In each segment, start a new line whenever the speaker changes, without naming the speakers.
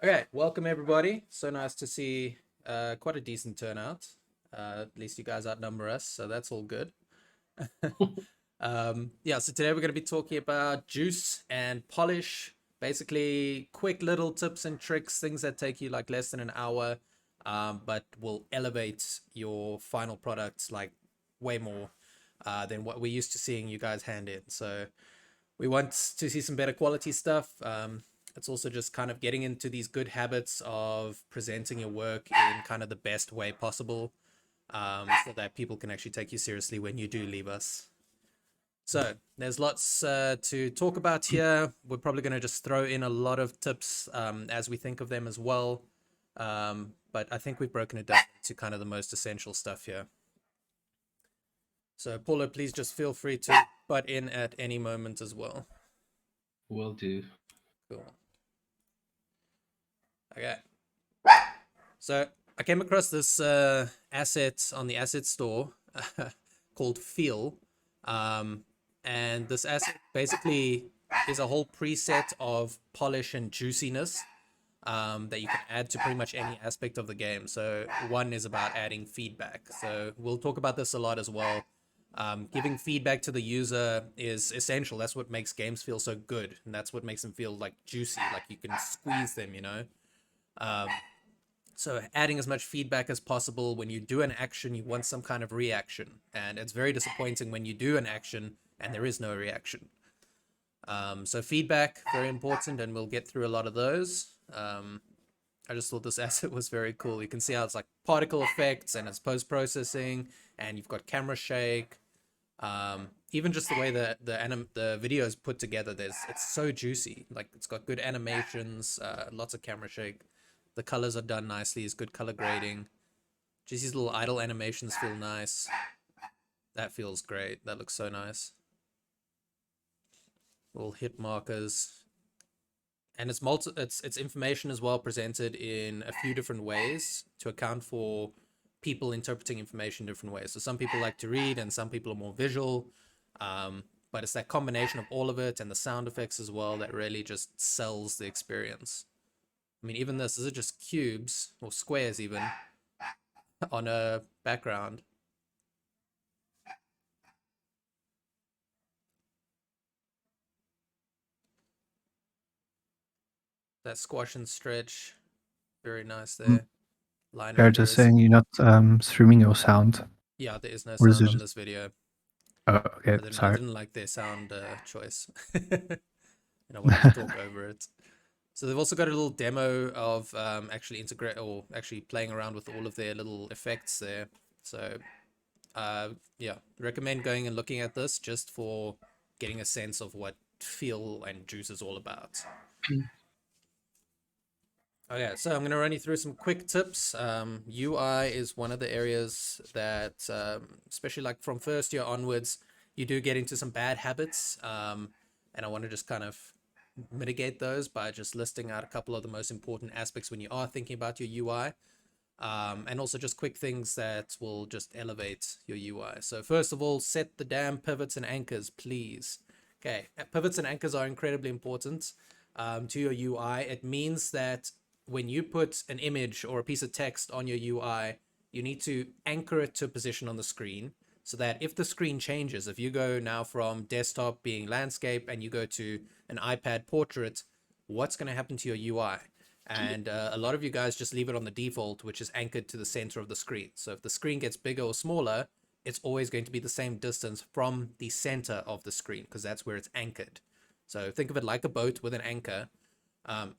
Okay, welcome everybody. So nice to see quite a decent turnout. At least you guys outnumber us, so that's all good. Yeah, so today we're going to be talking about juice and polish. Basically, quick little tips and tricks, things that take you like less than an hour, but will elevate your final products like way more than what we're used to seeing you guys hand in. So we want to see some better quality stuff. It's also just kind of getting into these good habits of presenting your work in kind of the best way possible, so that people can actually take you seriously when you do leave us. So there's lots to talk about here. We're probably going to just throw in a lot of tips as we think of them as well. But I think we've broken it down to kind of the most essential stuff here. So Paulo, please just feel free to butt in at any moment as well.
Will do.
Cool. Okay. So I came across this asset on the asset store called Feel. Um, and this asset basically is a whole preset of polish and juiciness that you can add to pretty much any aspect of the game. So one is about adding feedback. So we'll talk about this a lot as well. Giving feedback to the user is essential. That's what makes games feel so good, and that's what makes them feel like juicy, like you can squeeze them, you know. Um, so adding as much feedback as possible. When you do an action, you want some kind of reaction, and it's very disappointing when you do an action and there is no reaction. So feedback, very important, and we'll get through a lot of those. I just thought this asset was very cool. You can see how it's like particle effects and it's post-processing, and you've got camera shake. Even just the way the video is put together, it's so juicy. Like it's got good animations, lots of camera shake. The colors are done nicely. It's good color grading. Just these little idle animations feel nice. That feels great. That looks so nice. Little hit markers, and it's information as well presented in a few different ways to account for people interpreting information different ways. So some people like to read, and some people are more visual. But it's that combination of all of it and the sound effects as well that really just sells the experience. I mean, even this is just cubes or squares even on a background. That squash and stretch, very nice
Mm,
there. Line
They're just
renders.
saying you're not streaming your sound.
Yeah, there is no
Or is
sound
it
on
just...
this video.
Oh, okay,
I
sorry.
didn't like their sound choice, and I wanted to talk over it. So they've also got a little demo of actually integrate or actually playing around with all of their little effects there. So yeah, recommend going and looking at this just for getting a sense of what feel and juice is all about. Okay, so I'm going to run you through some quick tips. UI is one of the areas that, especially like from first year onwards, you do get into some bad habits. And I want to just kind of mitigate those by just listing out a couple of the most important aspects when you are thinking about your UI. And also just quick things that will just elevate your UI. So first of all, set the damn pivots and anchors, please. Okay, pivots and anchors are incredibly important to your UI. It means that when you put an image or a piece of text on your UI, you need to anchor it to a position on the screen so that if the screen changes, if you go now from desktop being landscape and you go to an iPad portrait, what's going to happen to your UI? And a lot of you guys just leave it on the default, which is anchored to the center of the screen. So if the screen gets bigger or smaller, it's always going to be the same distance from the center of the screen because that's where it's anchored. So think of it like a boat with an anchor.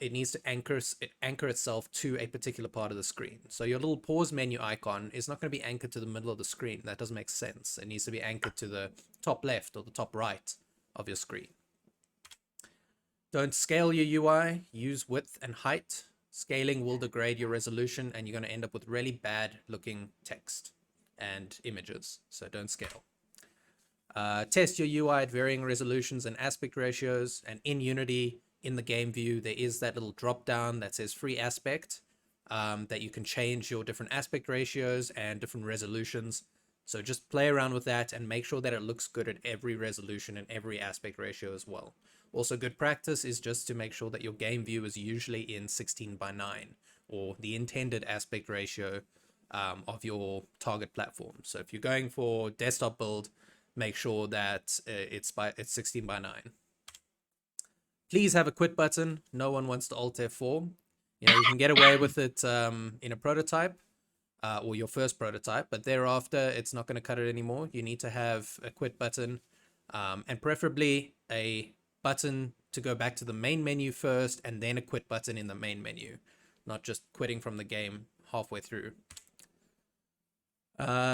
It needs to anchor itself to a particular part of the screen. So your little pause menu icon is not going to be anchored to the middle of the screen. That doesn't make sense. It needs to be anchored to the top left or the top right of your screen. Don't scale your UI. Use width and height. Scaling will degrade your resolution, and you're going to end up with really bad looking text and images. So don't scale. Test your UI at varying resolutions and aspect ratios. And in Unity, in the game view, there is that little drop down that says free aspect, that you can change your different aspect ratios and different resolutions. So just play around with that and make sure that it looks good at every resolution and every aspect ratio as well. Also, good practice is just to make sure that your game view is usually in 16:9 or the intended aspect ratio of your target platform. So if you're going for desktop build, make sure that it's 16:9. Please have a quit button. No one wants to Alt F4. You know, you can get away with it in a prototype or your first prototype, but thereafter it's not going to cut it anymore. You need to have a quit button and preferably a button to go back to the main menu first and then a quit button in the main menu, not just quitting from the game halfway through.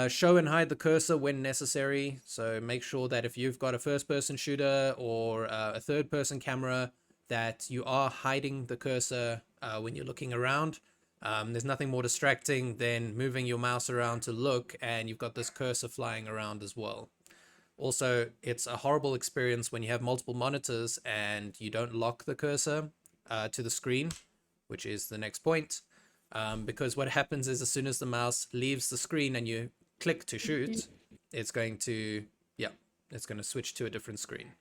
Show and hide the cursor when necessary. So make sure that if you've got a first-person shooter or a third-person camera, that you are hiding the cursor when you're looking around. There's nothing more distracting than moving your mouse around to look and you've got this cursor flying around as well. Also, it's a horrible experience when you have multiple monitors and you don't lock the cursor to the screen, which is the next point. Because what happens is as soon as the mouse leaves the screen and you click to shoot, it's going to switch to a different screen.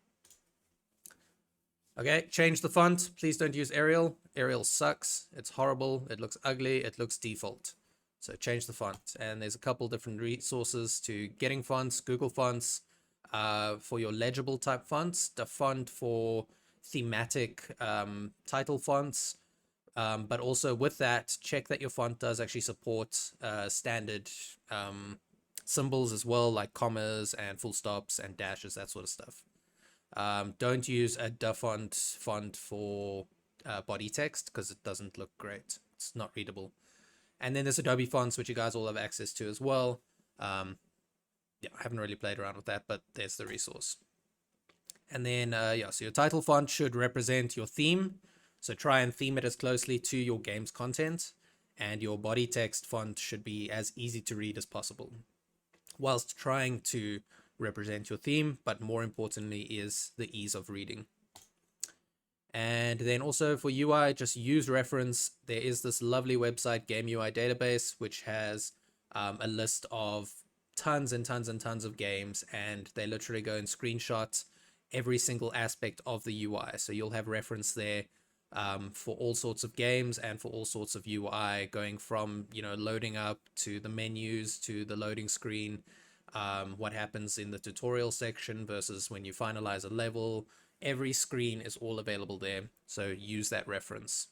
Okay, change the font. Please don't use Arial. Arial sucks. It's horrible. It looks ugly. It looks default. So change the font. And there's a couple different resources to getting fonts. Google Fonts for your legible type fonts. The font for thematic title fonts. But also with that, check that your font does actually support standard symbols as well, like commas and full stops and dashes, that sort of stuff. Don't use a font for body text because it doesn't look great. It's not readable. And then there's Adobe fonts, which you guys all have access to as well. Yeah, I haven't really played around with that, but there's the resource. And then, so your title font should represent your theme. So try and theme it as closely to your game's content. And your body text font should be as easy to read as possible, whilst trying to represent your theme, but more importantly is the ease of reading. And then also for UI, just use reference. There is this lovely website, Game UI Database, which has a list of tons and tons and tons of games, and they literally go and screenshot every single aspect of the UI. So you'll have reference there for all sorts of games and for all sorts of UI, going from, you know, loading up to the menus to the loading screen, what happens in the tutorial section versus when you finalize a level. Every screen is all available there, so use that reference.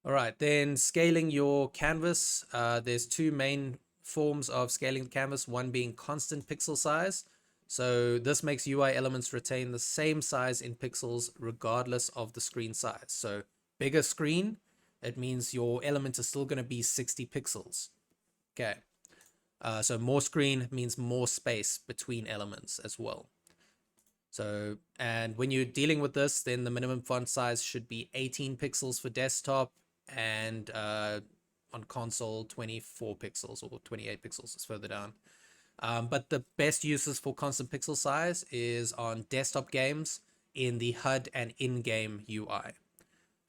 All right, then scaling your canvas. There's two main forms of scaling the canvas, one being constant pixel size. So this makes UI elements retain the same size in pixels regardless of the screen size. So bigger screen, it means your element is still going to be 60 pixels. Okay. So more screen means more space between elements as well. So, and when you're dealing with this, then the minimum font size should be 18 pixels for desktop and on console 24 pixels or 28 pixels is further down. But the best uses for constant pixel size is on desktop games in the HUD and in-game UI.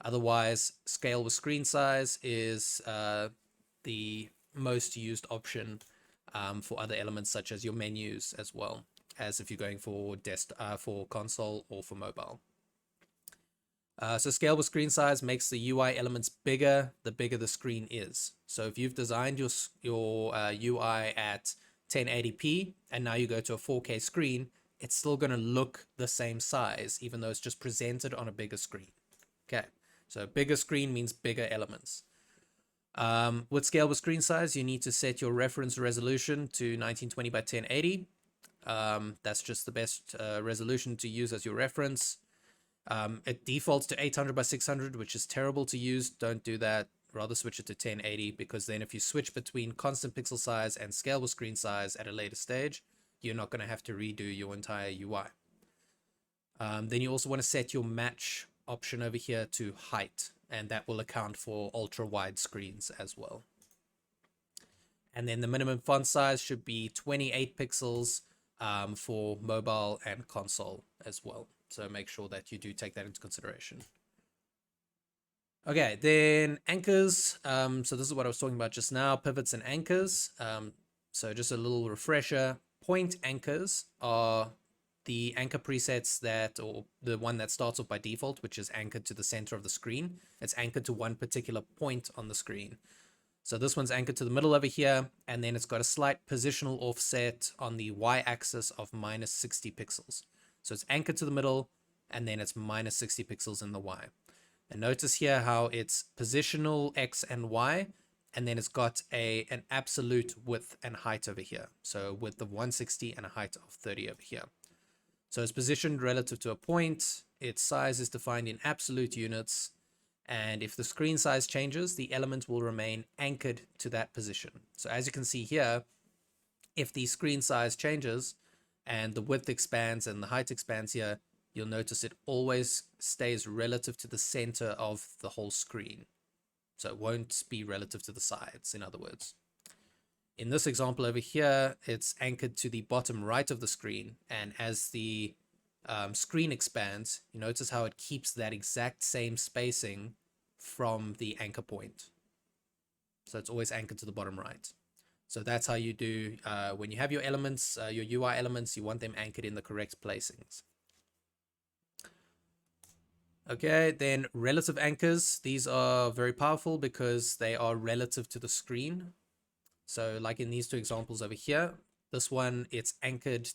Otherwise, scale with screen size is the most used option for other elements such as your menus, as well as if you're going for for console or for mobile. So scale with screen size makes the UI elements bigger the bigger the screen is. So if you've designed your UI at 1080p and now you go to a 4K screen, it's still going to look the same size even though it's just presented on a bigger screen. Okay, so bigger screen means bigger elements. With scale with screen size, you need to set your reference resolution to 1920 by 1080. That's just the best resolution to use as your reference. It defaults to 800 by 600, which is terrible to use. Don't do that. Rather switch it to 1080, because then if you switch between constant pixel size and scale with screen size at a later stage, you're not going to have to redo your entire UI. Then you also want to set your match option over here to height, and that will account for ultra wide screens as well. And then the minimum font size should be 28 pixels for mobile and console as well. So make sure that you do take that into consideration. Okay, then anchors. So this is what I was talking about just now, pivots and anchors. So just a little refresher, point anchors are the anchor presets that, or the one that starts off by default, which is anchored to the center of the screen. It's anchored to one particular point on the screen. So this one's anchored to the middle over here, and then it's got a slight positional offset on the y-axis of minus 60 pixels. So it's anchored to the middle, and then it's minus 60 pixels in the y. And notice here how it's positional x and y, and then it's got an absolute width and height over here. So width of 160 and a height of 30 over here. So it's positioned relative to a point, its size is defined in absolute units, and if the screen size changes, the element will remain anchored to that position. So as you can see here, if the screen size changes and the width expands and the height expands here, you'll notice it always stays relative to the center of the whole screen. So it won't be relative to the sides, in other words. In this example over here, it's anchored to the bottom right of the screen, and as the screen expands, you notice how it keeps that exact same spacing from the anchor point. So it's always anchored to the bottom right. So that's how you do, when you have your elements, your UI elements, you want them anchored in the correct placings. Okay, then relative anchors. These are very powerful because they are relative to the screen. So like in these two examples over here, this one, it's anchored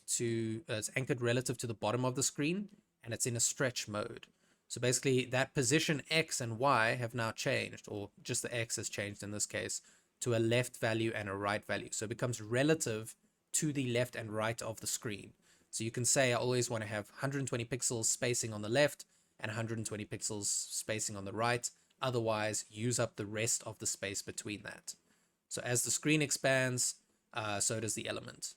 relative to the bottom of the screen, and it's in a stretch mode. So basically that position X and Y have now changed, or just the X has changed in this case, to a left value and a right value. So it becomes relative to the left and right of the screen. So you can say I always want to have 120 pixels spacing on the left and 120 pixels spacing on the right. Otherwise, use up the rest of the space between that. So as the screen expands, so does the element.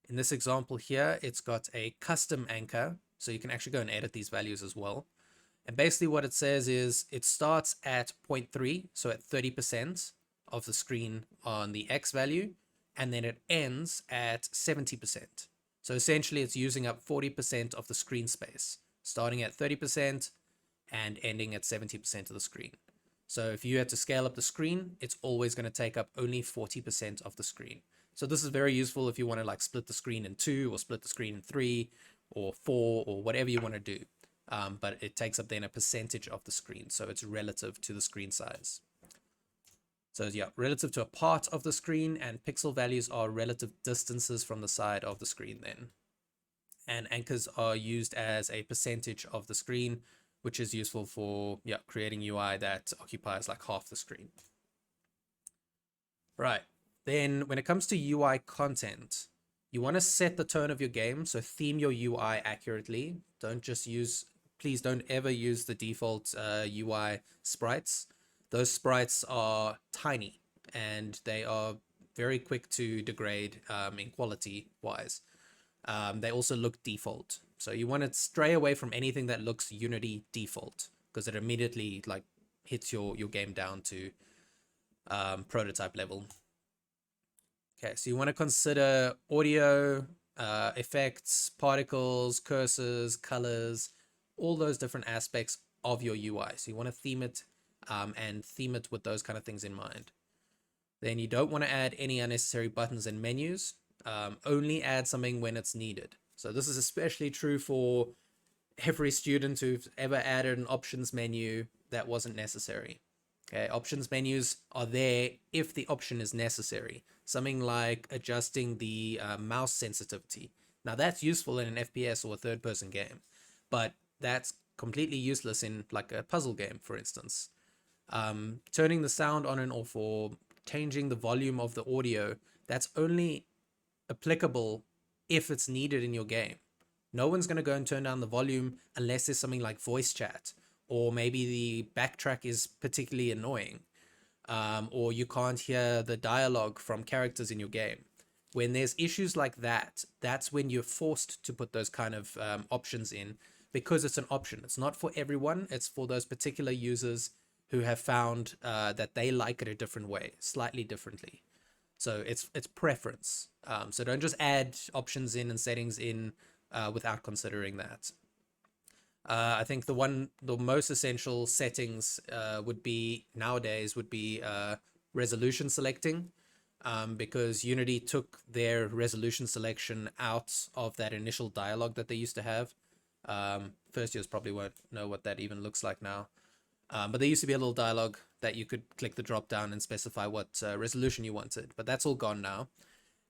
In this example here, it's got a custom anchor, so you can actually go and edit these values as well. And basically what it says is it starts at 0.3, so at 30% of the screen on the X value, and then it ends at 70%. So essentially it's using up 40% of the screen space, starting at 30% and ending at 70% of the screen. So if you had to scale up the screen, it's always going to take up only 40% of the screen. So this is very useful if you want to like split the screen in 2 or split the screen in 3 or 4 or whatever you want to do. But it takes up then a percentage of the screen. So it's relative to the screen size. So yeah, relative to a part of the screen, and pixel values are relative distances from the side of the screen then. And anchors are used as a percentage of the screen, which is useful for creating UI that occupies like half the screen. Right, then when it comes to UI content, you want to set the tone of your game, so theme your UI accurately. Please don't ever use the default UI sprites. Those sprites are tiny and they are very quick to degrade in quality wise. They also look default. So you want to stray away from anything that looks Unity default, because it immediately like hits your game down to prototype level. Okay, so you want to consider audio, effects, particles, cursors, colors, all those different aspects of your UI. So you want to theme it and theme it with those kind of things in mind. Then you don't want to add any unnecessary buttons and menus. Only add something when it's needed. So this is especially true for every student who's ever added an options menu that wasn't necessary. Okay, options menus are there if the option is necessary. Something like adjusting the mouse sensitivity. Now that's useful in an FPS or a third-person game, but that's completely useless in like a puzzle game, for instance. Turning the sound on and off or changing the volume of the audio, that's only applicable if it's needed in your game. No one's going to go and turn down the volume unless there's something like voice chat, or maybe the backtrack is particularly annoying, or you can't hear the dialogue from characters in your game. When there's issues like that, that's when you're forced to put those kind of options in, because it's an option. It's not for everyone. It's for those particular users who have found that they like it a different way, slightly differently. So it's preference. So don't just add options in and settings in without considering that. I think the most essential settings would be nowadays resolution selecting. because Unity took their resolution selection out of that initial dialogue that they used to have. First years probably won't know what that even looks like now. But there used to be a little dialogue that you could click the drop down and specify what resolution you wanted, but that's all gone now.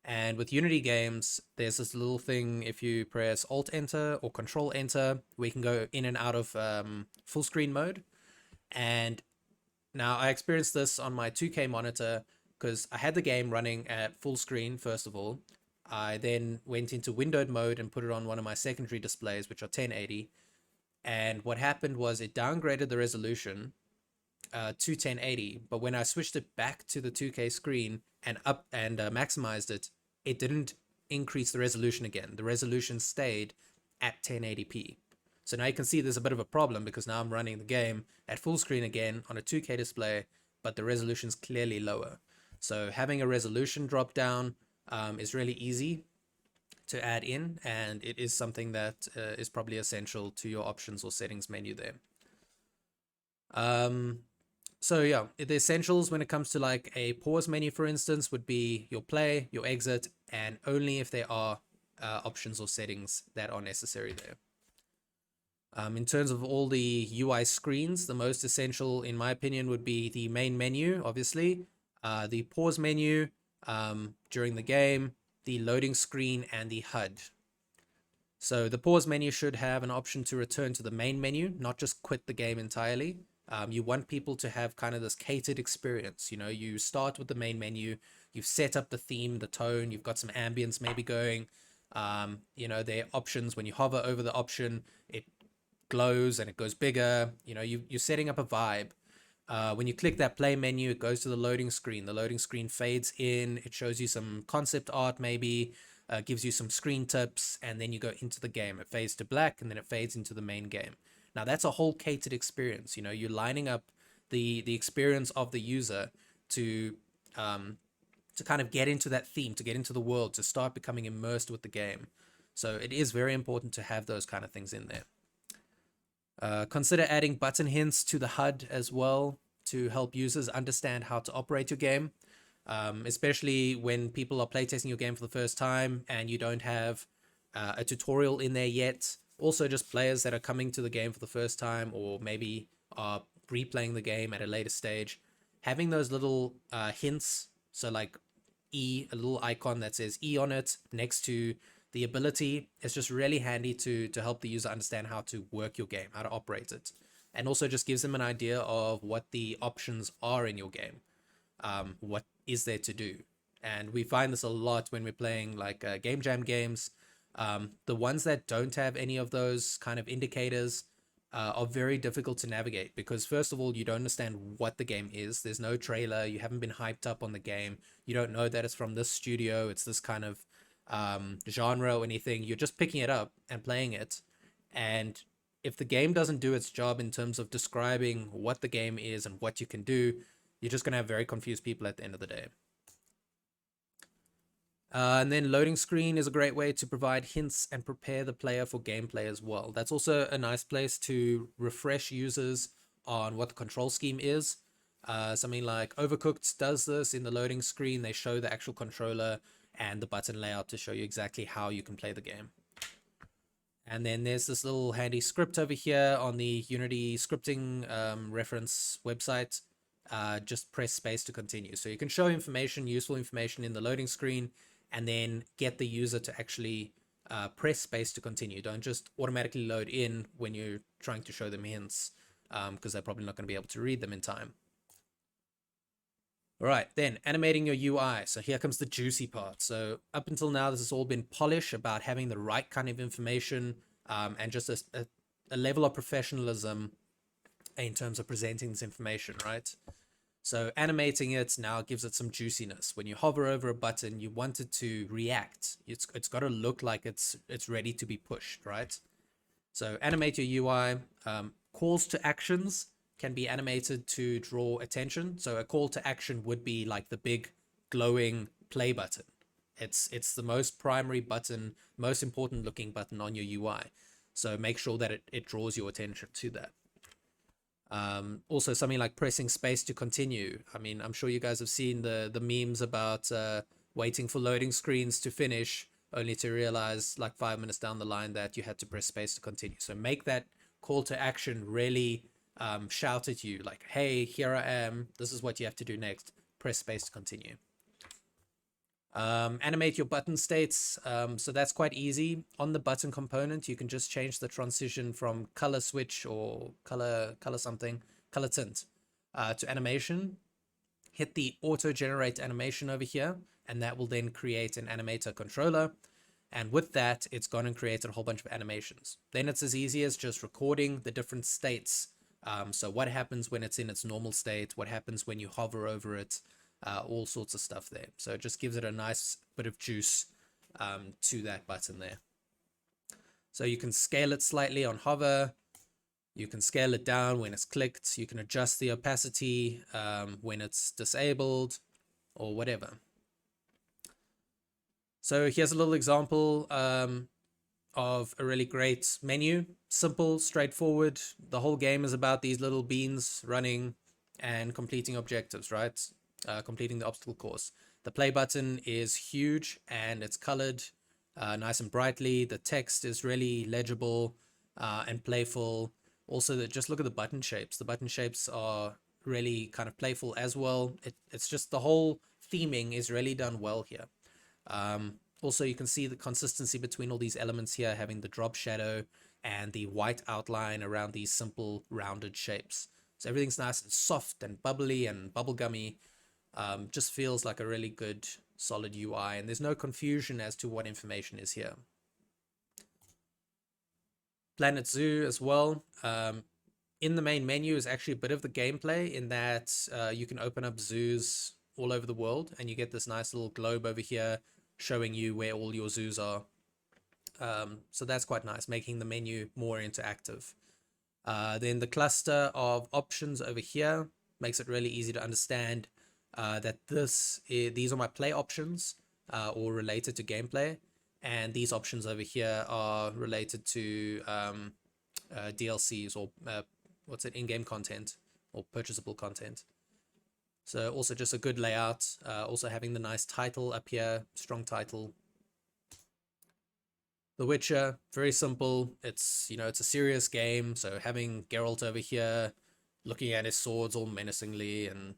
And with Unity games, there's this little thing, if you press Alt Enter or Control Enter, we can go in and out of full screen mode. And now I experienced this on my 2K monitor because I had the game running at full screen, first of all. I then went into windowed mode and put it on one of my secondary displays, which are 1080. And what happened was it downgraded the resolution to 1080, but when I switched it back to the 2K screen and up and maximized it, it didn't increase the resolution again. The resolution stayed at 1080p. So now you can see there's a bit of a problem because now I'm running the game at full screen again on a 2K display, but the resolution's clearly lower. So having a resolution drop down is really easy to add in, and it is something that is probably essential to your options or settings menu there. So yeah, the essentials when it comes to like a pause menu, for instance, would be your play, your exit, and only if there are options or settings that are necessary there. In terms of all the UI screens, the most essential, in my opinion, would be the main menu, obviously, the pause menu during the game, the loading screen, and the HUD. So the pause menu should have an option to return to the main menu, not just quit the game entirely. You want people to have kind of this catered experience. You know, you start with the main menu, you've set up the theme, the tone, you've got some ambience maybe going. You know, there are options. When you hover over the option, it glows and it goes bigger. You know, you're setting up a vibe. When you click that play menu, it goes to the loading screen. The loading screen fades in. It shows you some concept art maybe, gives you some screen tips, and then you go into the game. It fades to black, and then it fades into the main game. Now, that's a whole catered experience. You know, you're lining up the experience of the user to kind of get into that theme, to get into the world, to start becoming immersed with the game. So it is very important to have those kind of things in there. Consider adding button hints to the HUD as well to help users understand how to operate your game, especially when people are playtesting your game for the first time and you don't have a tutorial in there yet. Also, just players that are coming to the game for the first time or maybe are replaying the game at a later stage. Having those little hints, so like E, a little icon that says E on it next to the ability, is just really handy to help the user understand how to work your game, how to operate it. And also just gives them an idea of what the options are in your game. What is there to do? And we find this a lot when we're playing like game jam games. The ones that don't have any of those kind of indicators are very difficult to navigate because first of all, you don't understand what the game is. There's no trailer. You haven't been hyped up on the game. You don't know that it's from this studio. It's this kind of genre or anything. You're just picking it up and playing it. And if the game doesn't do its job in terms of describing what the game is and what you can do, you're just going to have very confused people at the end of the day. And then loading screen is a great way to provide hints and prepare the player for gameplay as well. That's also a nice place to refresh users on what the control scheme is. Something like Overcooked does this in the loading screen. They show the actual controller and the button layout to show you exactly how you can play the game. And then there's this little handy script over here on the Unity scripting reference website. Just press space to continue. So you can show information, useful information in the loading screen, and then get the user to actually press space to continue. Don't just automatically load in when you're trying to show them hints, because they're probably not going to be able to read them in time. All right, then animating your UI. So here comes the juicy part. So up until now, this has all been polish about having the right kind of information and just a level of professionalism in terms of presenting this information, right? So animating it now gives it some juiciness. When you hover over a button, you want it to react. It's got to look like it's ready to be pushed, right? So animate your UI. Calls to actions can be animated to draw attention. So a call to action would be like the big glowing play button. It's the most primary button, most important looking button on your UI. So make sure that it draws your attention to that. Also, something like pressing space to continue. I mean, I'm sure you guys have seen the memes about waiting for loading screens to finish, only to realize like 5 minutes down the line that you had to press space to continue. So make that call to action really shout at you like, hey, here I am. This is what you have to do next. Press space to continue. Animate your button states. So that's quite easy. On the button component, you can just change the transition from color switch or color something, color tint to animation. Hit the auto generate animation over here, and that will then create an animator controller. And with that, it's gone and created a whole bunch of animations. Then it's as easy as just recording the different states. So what happens when it's in its normal state? What happens when you hover over it? All sorts of stuff there. So it just gives it a nice bit of juice to that button there. So you can scale it slightly on hover. You can scale it down when it's clicked. You can adjust the opacity when it's disabled or whatever. So here's a little example of a really great menu. Simple, straightforward. The whole game is about these little beans running and completing objectives, right? Completing the obstacle course. The play button is huge and it's colored nice and brightly. The text is really legible and playful. Also, just look at the button shapes. The button shapes are really kind of playful as well. It's just the whole theming is really done well here. Also, you can see the consistency between all these elements here, having the drop shadow and the white outline around these simple rounded shapes. So everything's nice and soft and bubbly and bubblegummy. Just feels like a really good solid UI, and there's no confusion as to what information is here. Planet Zoo as well. In the main menu is actually a bit of the gameplay in that you can open up zoos all over the world, and you get this nice little globe over here showing you where all your zoos are. So that's quite nice, making the menu more interactive. Then the cluster of options over here makes it really easy to understand that these are my play options or related to gameplay, and these options over here are related to DLCs or in-game content or purchasable content. So also just a good layout. Also having the nice title up here, strong title. The Witcher, very simple. It's it's a serious game, so having Geralt over here looking at his swords all menacingly and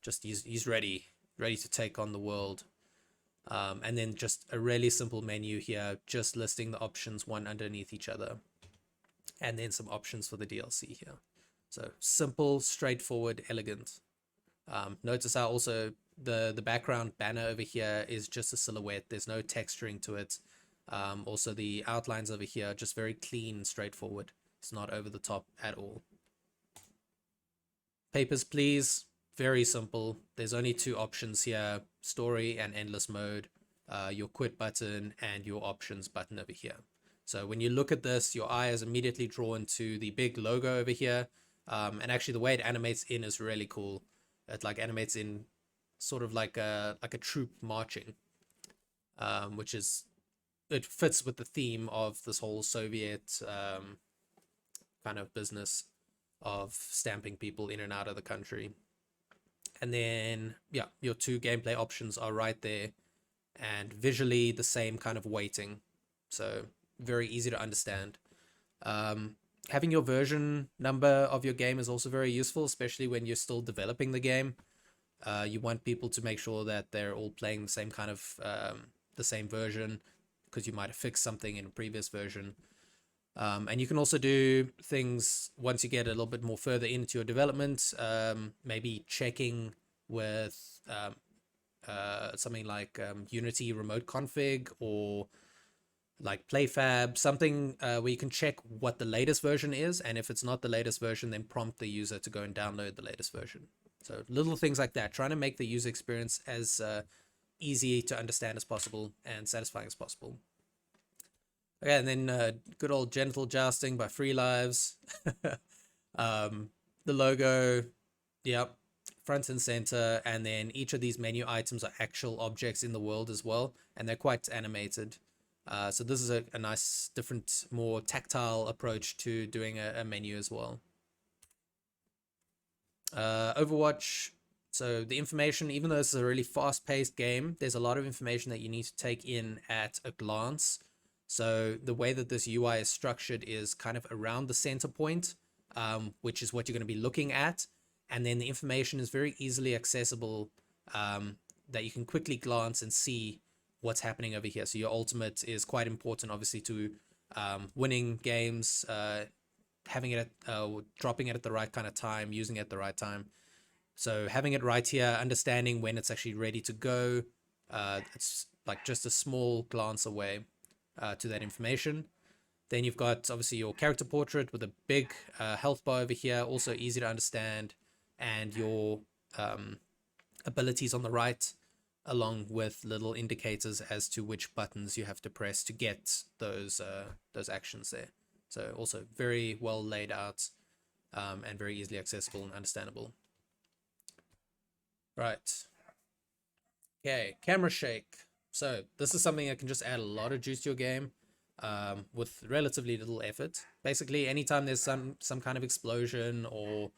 just he's ready to take on the world. And then just a really simple menu here, just listing the options one underneath each other, and then some options for the DLC here. So simple, straightforward, elegant. Notice how also the background banner over here is just a silhouette. There's no texturing to it. Also the outlines over here are just very clean and straightforward. It's not over the top at all. Papers, Please. Very simple. There's only two options here, story and endless mode. Your quit button and your options button over here. So when you look at this, your eye is immediately drawn to the big logo over here. And actually the way it animates in is really cool. It like animates in sort of like a troop marching, which is, it fits with the theme of this whole Soviet kind of business of stamping people in and out of the country. And then, yeah, your two gameplay options are right there, and visually the same kind of weighting. So very easy to understand. Having your version number of your game is also very useful, especially when you're still developing the game. You want people to make sure that they're all playing the same kind of, the same version, because you might have fixed something in a previous version. And you can also do things once you get a little bit more further into your development, maybe checking with something like Unity remote config or like PlayFab, something where you can check what the latest version is, and if it's not the latest version, then prompt the user to go and download the latest version. So little things like that, trying to make the user experience as easy to understand as possible and satisfying as possible. Okay, and then good old gentle jousting by Free Lives. The logo, yep, front and center, and then each of these menu items are actual objects in the world as well, and they're quite animated. So this is a nice, different, more tactile approach to doing a menu as well. Overwatch. So the information, even though this is a really fast-paced game, there's a lot of information that you need to take in at a glance. So the way that this UI is structured is kind of around the center point, which is what you're going to be looking at, and then the information is very easily accessible, that you can quickly glance and see what's happening over here. So your ultimate is quite important, obviously, to winning games, having it dropping it at the right kind of time, using it at the right time. So having it right here, understanding when it's actually ready to go, it's like just a small glance away to that information. Then you've got obviously your character portrait with a big health bar over here, also easy to understand, and your abilities on the right, along with little indicators as to which buttons you have to press to get those actions there. So also very well laid out, and very easily accessible and understandable. Right. Okay, camera shake. So this is something that can just add a lot of juice to your game, with relatively little effort. Basically, anytime there's some kind of explosion or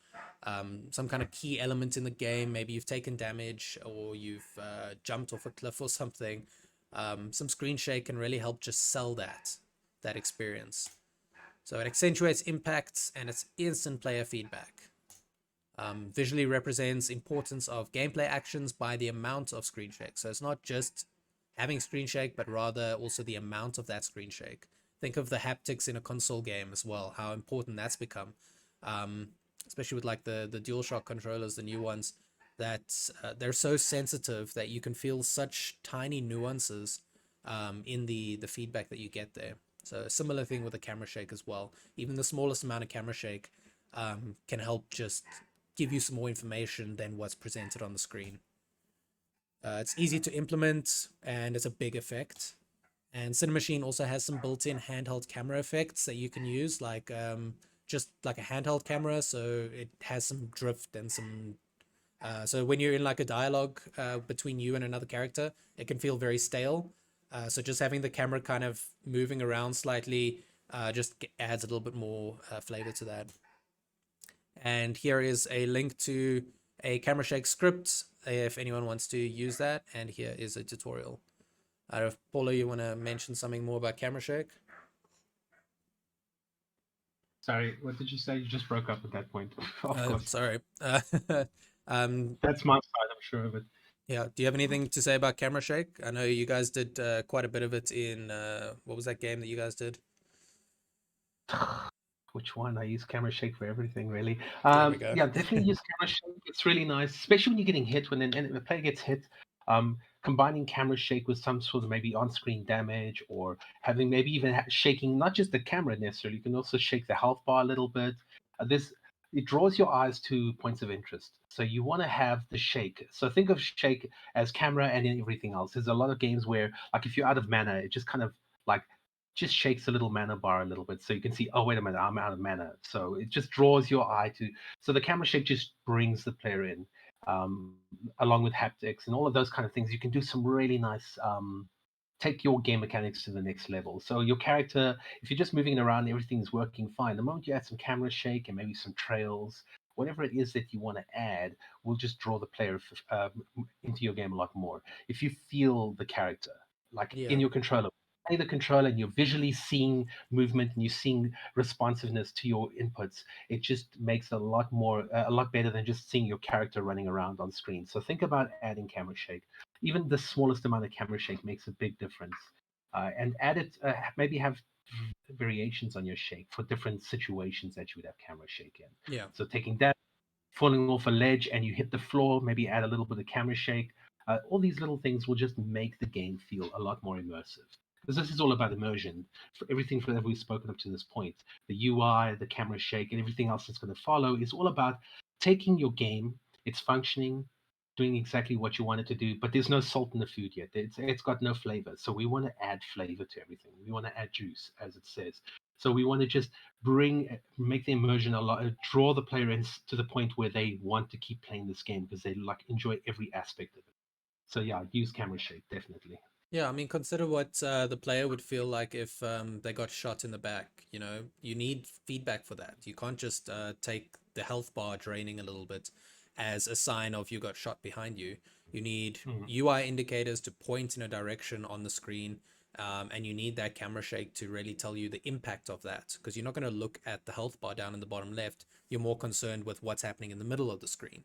some kind of key element in the game, maybe you've taken damage or you've jumped off a cliff or something, some screen shake can really help just sell that experience. So it accentuates impacts and it's instant player feedback. Visually represents importance of gameplay actions by the amount of screen shake. So it's not just having screen shake, but rather also the amount of that screen shake. Think of the haptics in a console game as well, how important that's become. Especially with like the DualShock controllers, the new ones, that they're so sensitive that you can feel such tiny nuances in the feedback that you get there. So a similar thing with the camera shake as well. Even the smallest amount of camera shake can help just give you some more information than what's presented on the screen. It's easy to implement and it's a big effect. And Cinemachine also has some built-in handheld camera effects that you can use, like just like a handheld camera. So it has some drift and some. So when you're in like a dialogue between you and another character, it can feel very stale. So just having the camera kind of moving around slightly just adds a little bit more flavor to that. And here is a link to a camera shake script if anyone wants to use that. And here is a tutorial. I don't know if Paulo, you want to mention something more about camera shake?
Sorry, what did you say? You just broke up at that point. Of course.
Sorry.
That's my side, I'm sure of it.
Yeah. Do you have anything to say about camera shake? I know you guys did quite a bit of it in what was that game that you guys did?
Which one? I use camera shake for everything, really.
There we go.
Yeah, definitely use camera shake. It's really nice, especially when you're getting hit. When the player gets hit, combining camera shake with some sort of maybe on-screen damage, or having maybe even shaking not just the camera necessarily. You can also shake the health bar a little bit. This it draws your eyes to points of interest. So you want to have the shake. So think of shake as camera and everything else. There's a lot of games where, like, if you're out of mana, it just kind of like just shakes the little mana bar a little bit so you can see, oh, wait a minute, I'm out of mana. So it just draws your eye to. So the camera shake just brings the player in, along with haptics and all of those kind of things. You can do some really nice. Take your game mechanics to the next level. So your character, if you're just moving around, everything's working fine. The moment you add some camera shake and maybe some trails, whatever it is that you want to add, will just draw the player into your game a lot more. If you feel the character, like
Yeah.
in your controller, play the controller and you're visually seeing movement and you're seeing responsiveness to your inputs, it just makes a lot better than just seeing your character running around on screen. So think about adding camera shake. Even the smallest amount of camera shake makes a big difference. And add it, maybe have variations on your shake for different situations that you would have camera shake in.
Yeah.
So taking that, falling off a ledge and you hit the floor, maybe add a little bit of camera shake. All these little things will just make the game feel a lot more immersive. Because this is all about immersion. For everything that we've spoken up to this point, the UI, the camera shake, and everything else that's going to follow is all about taking your game, it's functioning, doing exactly what you want it to do, but there's no salt in the food yet. It's got no flavor. So we want to add flavor to everything. We want to add juice, as it says. So we want to just make the immersion a lot, draw the player in to the point where they want to keep playing this game because they like enjoy every aspect of it. So yeah, use camera shake definitely.
Yeah, I mean, consider what the player would feel like if they got shot in the back. You know, you need feedback for that. You can't just take the health bar draining a little bit as a sign of you got shot behind you. You need UI indicators to point in a direction on the screen, and you need that camera shake to really tell you the impact of that, because you're not going to look at the health bar down in the bottom left. You're more concerned with what's happening in the middle of the screen.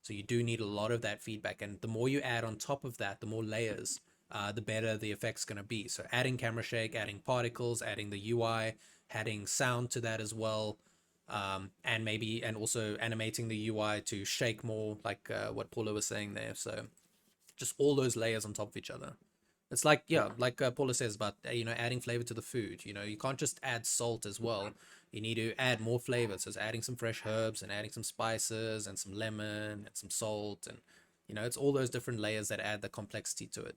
So you do need a lot of that feedback, and the more you add on top of that, the more layers, the better the effect's going to be. So adding camera shake, adding particles, adding the UI, adding sound to that as well, and also animating the UI to shake more, like what Paulo was saying there. So just all those layers on top of each other. It's like, yeah, like Paulo says about, adding flavor to the food. You can't just add salt as well. You need to add more flavors. So it's adding some fresh herbs and adding some spices and some lemon and some salt. And, it's all those different layers that add the complexity to it.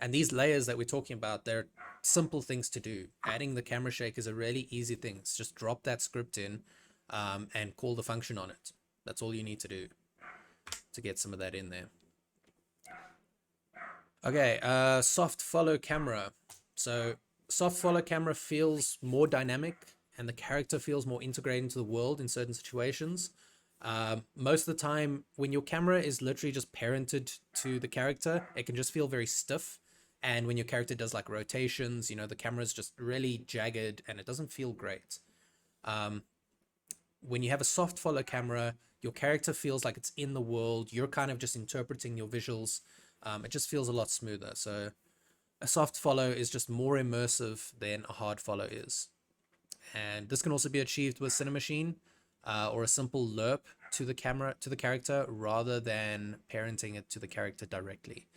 And these layers that we're talking about, they're simple things to do. Adding the camera shake is a really easy thing. It's just drop that script in and call the function on it. That's all you need to do to get some of that in there. Okay, soft follow camera. So soft follow camera feels more dynamic, and the character feels more integrated into the world in certain situations. Most of the time, when your camera is literally just parented to the character, it can just feel very stiff. And when your character does like rotations, the camera is just really jagged and it doesn't feel great. When you have a soft follow camera, your character feels like it's in the world. You're kind of just interpreting your visuals. It just feels a lot smoother. So a soft follow is just more immersive than a hard follow is. And this can also be achieved with Cinemachine or a simple lerp to the character rather than parenting it to the character directly.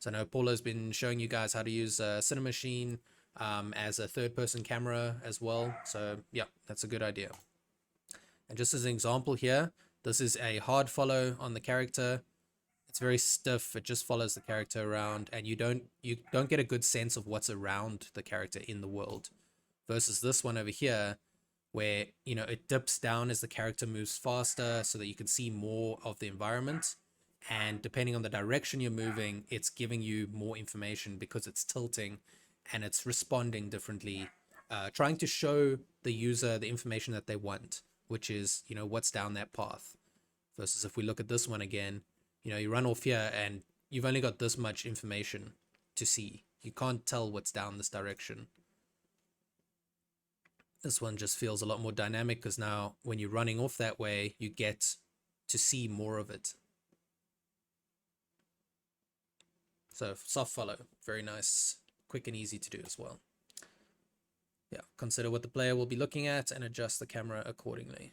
So I know Paulo's been showing you guys how to use Cinemachine as a third-person camera as well. So yeah, that's a good idea. And just as an example here, this is a hard follow on the character. It's very stiff. It just follows the character around, and you don't get a good sense of what's around the character in the world. Versus this one over here, where it dips down as the character moves faster, so that you can see more of the environment. And depending on the direction you're moving, it's giving you more information because it's tilting and it's responding differently, trying to show the user the information that they want, which is what's down that path. Versus if we look at this one again, you run off here and you've only got this much information to see. You can't tell what's down this direction. This one just feels a lot more dynamic because now when you're running off that way, you get to see more of it. So soft follow, very nice, quick and easy to do as well. Yeah, consider what the player will be looking at and adjust the camera accordingly.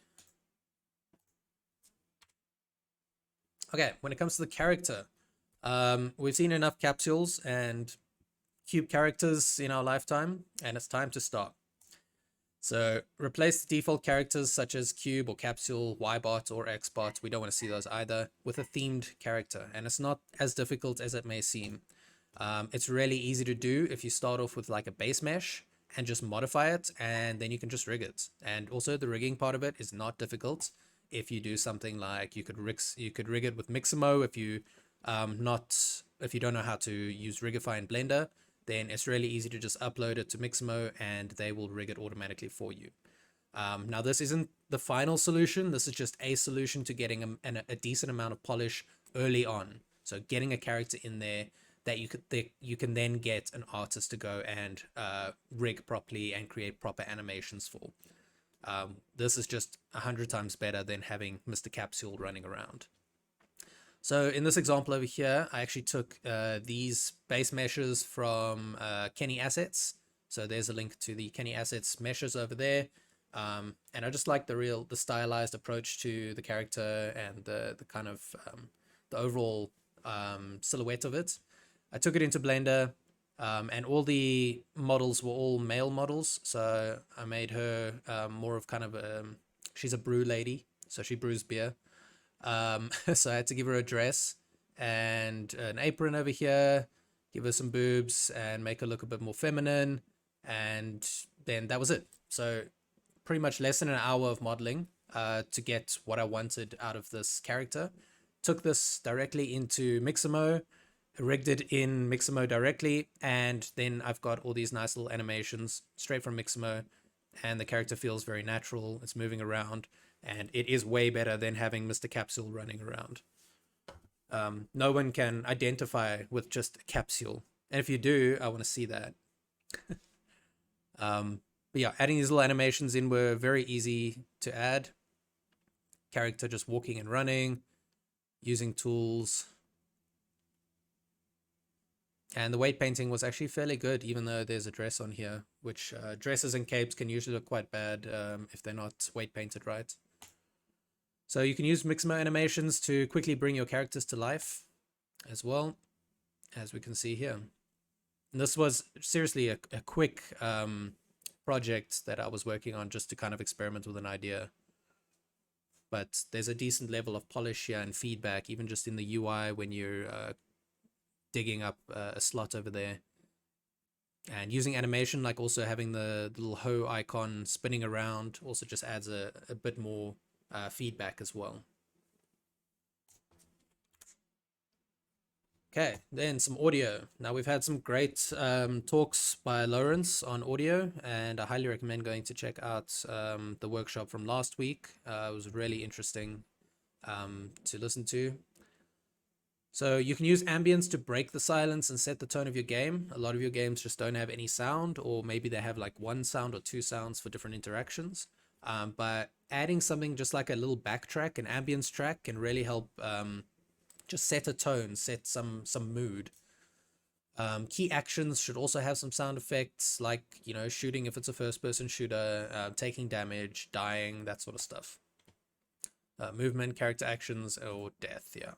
Okay, when it comes to the character, we've seen enough capsules and cube characters in our lifetime, and it's time to start. So replace the default characters such as cube or capsule, ybot or xbot. We don't want to see those either, with a themed character, and it's not as difficult as it may seem. It's really easy to do if you start off with like a base mesh and just modify it, and then you can just rig it. And also the rigging part of it is not difficult. If you do something like you could rig it with Mixamo if you don't know how to use Rigify in Blender, then it's really easy to just upload it to Mixamo and they will rig it automatically for you. Now this isn't the final solution. This is just a solution to getting a decent amount of polish early on. So getting a character in there that you can then get an artist to go and rig properly and create proper animations for. This is just 100 times better than having Mr. Capsule running around. So in this example over here, I actually took these base meshes from Kenny Assets. So there's a link to the Kenny Assets meshes over there. And I just like the stylized approach to the character and the kind of the overall silhouette of it. I took it into Blender. And all the models were all male models, so I made her more of kind of she's a brew lady, so she brews beer. So I had to give her a dress and an apron over here, give her some boobs and make her look a bit more feminine, and then that was it. So pretty much less than an hour of modeling to get what I wanted out of this character. Took this directly into Mixamo, rigged it in Mixamo directly, and then I've got all these nice little animations straight from Mixamo, and the character feels very natural. It's moving around, and it is way better than having Mr. Capsule running around. No one can identify with just a capsule, and if you do, I want to see that. But yeah, adding these little animations in were very easy to add. Character just walking and running, using tools. And the weight painting was actually fairly good, even though there's a dress on here, which dresses and capes can usually look quite bad if they're not weight painted right. So you can use Mixamo animations to quickly bring your characters to life as well, as we can see here. And this was seriously a quick project that I was working on just to kind of experiment with an idea. But there's a decent level of polish here and feedback, even just in the UI when you're digging up a slot over there. And using animation, like also having the little hoe icon spinning around, also just adds a bit more feedback as well. Okay, then some audio. Now we've had some great talks by Lawrence on audio, and I highly recommend going to check out the workshop from last week. It was really interesting to listen to. So you can use ambience to break the silence and set the tone of your game. A lot of your games just don't have any sound, or maybe they have like one sound or two sounds for different interactions. But adding something just like a little backtrack, an ambience track, can really help just set a tone, set some mood. Key actions should also have some sound effects, like, you know, shooting if it's a first-person shooter, taking damage, dying, that sort of stuff. Movement, character actions, or death, yeah.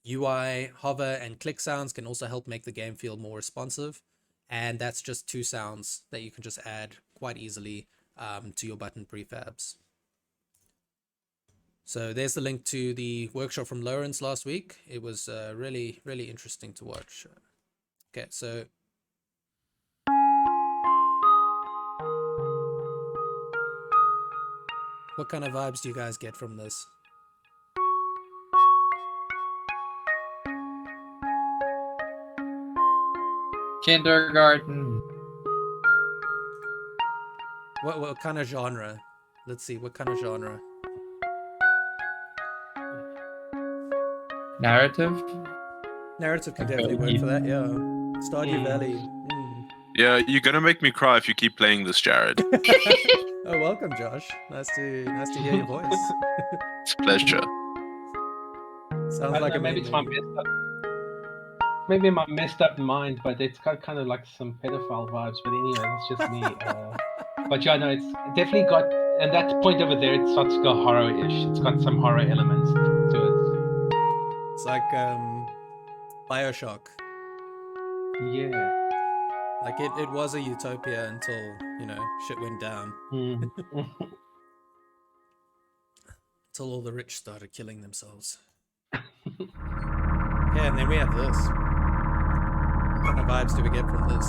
UI, hover, and click sounds can also help make the game feel more responsive. And that's just two sounds that you can just add quite easily to your button prefabs. So there's the link to the workshop from Lawrence last week. It was really, really interesting to watch. Okay, so what kind of vibes do you guys get from this?
Kindergarten.
What kind of genre? Let's see, what kind of genre?
Narrative.
Narrative can definitely work for that, yeah. Stardew Valley.
Yeah, you're gonna make me cry if you keep playing this, Jared.
Oh, welcome, Josh. Nice to hear your voice.
It's a pleasure.
Sounds like a
maybe it's my messed up. Maybe my messed up mind, but it's got kind of like some pedophile vibes. But anyway, that's just me. But yeah, no, it's definitely got, and that point over there, it starts to go horror-ish. It's got some horror elements to it.
It's like BioShock.
Yeah.
Like it was a utopia until, you know, shit went down. Until all the rich started killing themselves. Yeah, and then we have this. What kind of vibes do we get from this?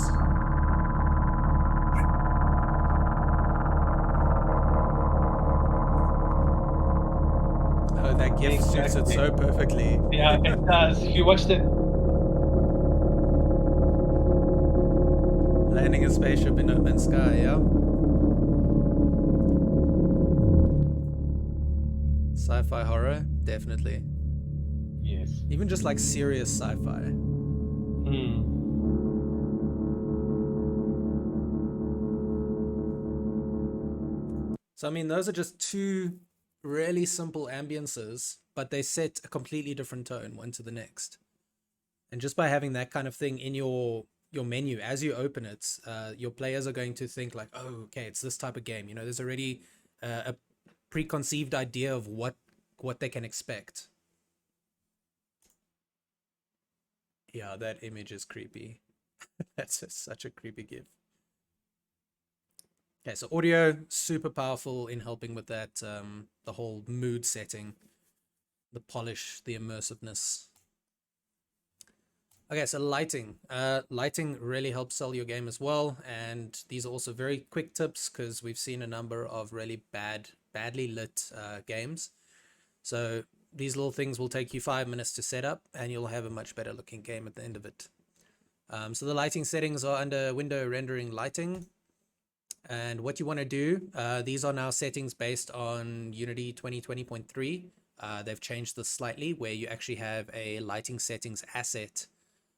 Oh, that gift suits it so perfectly.
Yeah, it does. If you watch the
Landing a spaceship in No Man's Sky, yeah? Sci-fi horror, definitely.
yes.
Even just like serious sci-fi. So I mean, those are just two really simple ambiences, but they set a completely different tone one to the next. And just by having that kind of thing in your menu as you open it, your players are going to think like, oh, okay, it's this type of game. You know, there's already a preconceived idea of what they can expect. Yeah, that image is creepy. That's just such a creepy GIF. Okay, so audio, super powerful in helping with that, the whole mood setting, the polish, the immersiveness. Okay, so lighting. Lighting really helps sell your game as well, and these are also very quick tips because we've seen a number of really badly lit games. So these little things will take you 5 minutes to set up, and you'll have a much better looking game at the end of it. So the lighting settings are under Window Rendering Lighting. And what you want to do, these are now settings based on Unity 2020.3. They've changed this slightly where you actually have a lighting settings asset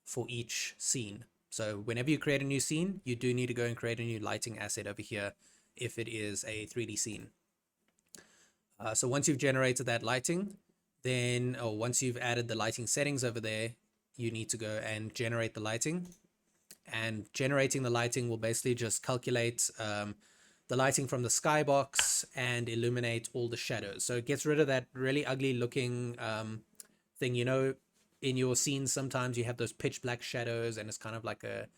for each scene. So whenever you create a new scene, you do need to go and create a new lighting asset over here if it is a 3D scene. So once you've generated that lighting, then, or once you've added the lighting settings over there, you need to go and generate the lighting. And generating the lighting will basically just calculate the lighting from the skybox and illuminate all the shadows. So it gets rid of that really ugly looking thing. You know, in your scenes, sometimes you have those pitch black shadows and it's kind of like a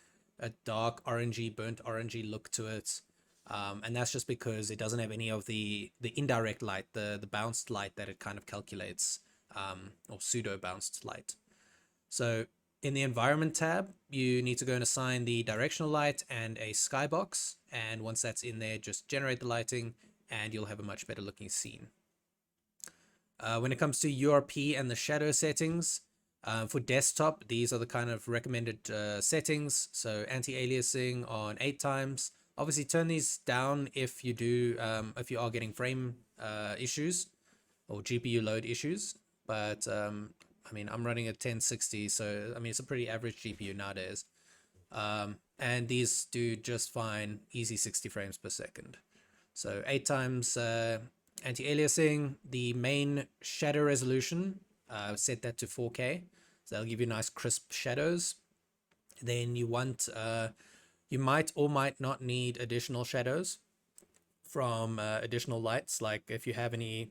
dark orangey, burnt orangey look to it. And that's just because it doesn't have any of the indirect light, the bounced light that it kind of calculates, or pseudo bounced light. So in the environment tab, you need to go and assign the directional light and a skybox. And once that's in there, just generate the lighting and you'll have a much better looking scene. When it comes to URP and the shadow settings, for desktop, these are the kind of recommended settings. So anti-aliasing on 8 times. Obviously turn these down if you do, if you are getting frame issues or GPU load issues. But I mean, I'm running a 1060, so I mean, it's a pretty average GPU nowadays. And these do just fine, easy 60 frames per second. So 8 times anti-aliasing, the main shadow resolution, set that to 4K. So that'll give you nice crisp shadows. Then you want, you might or might not need additional shadows from additional lights. Like if you have any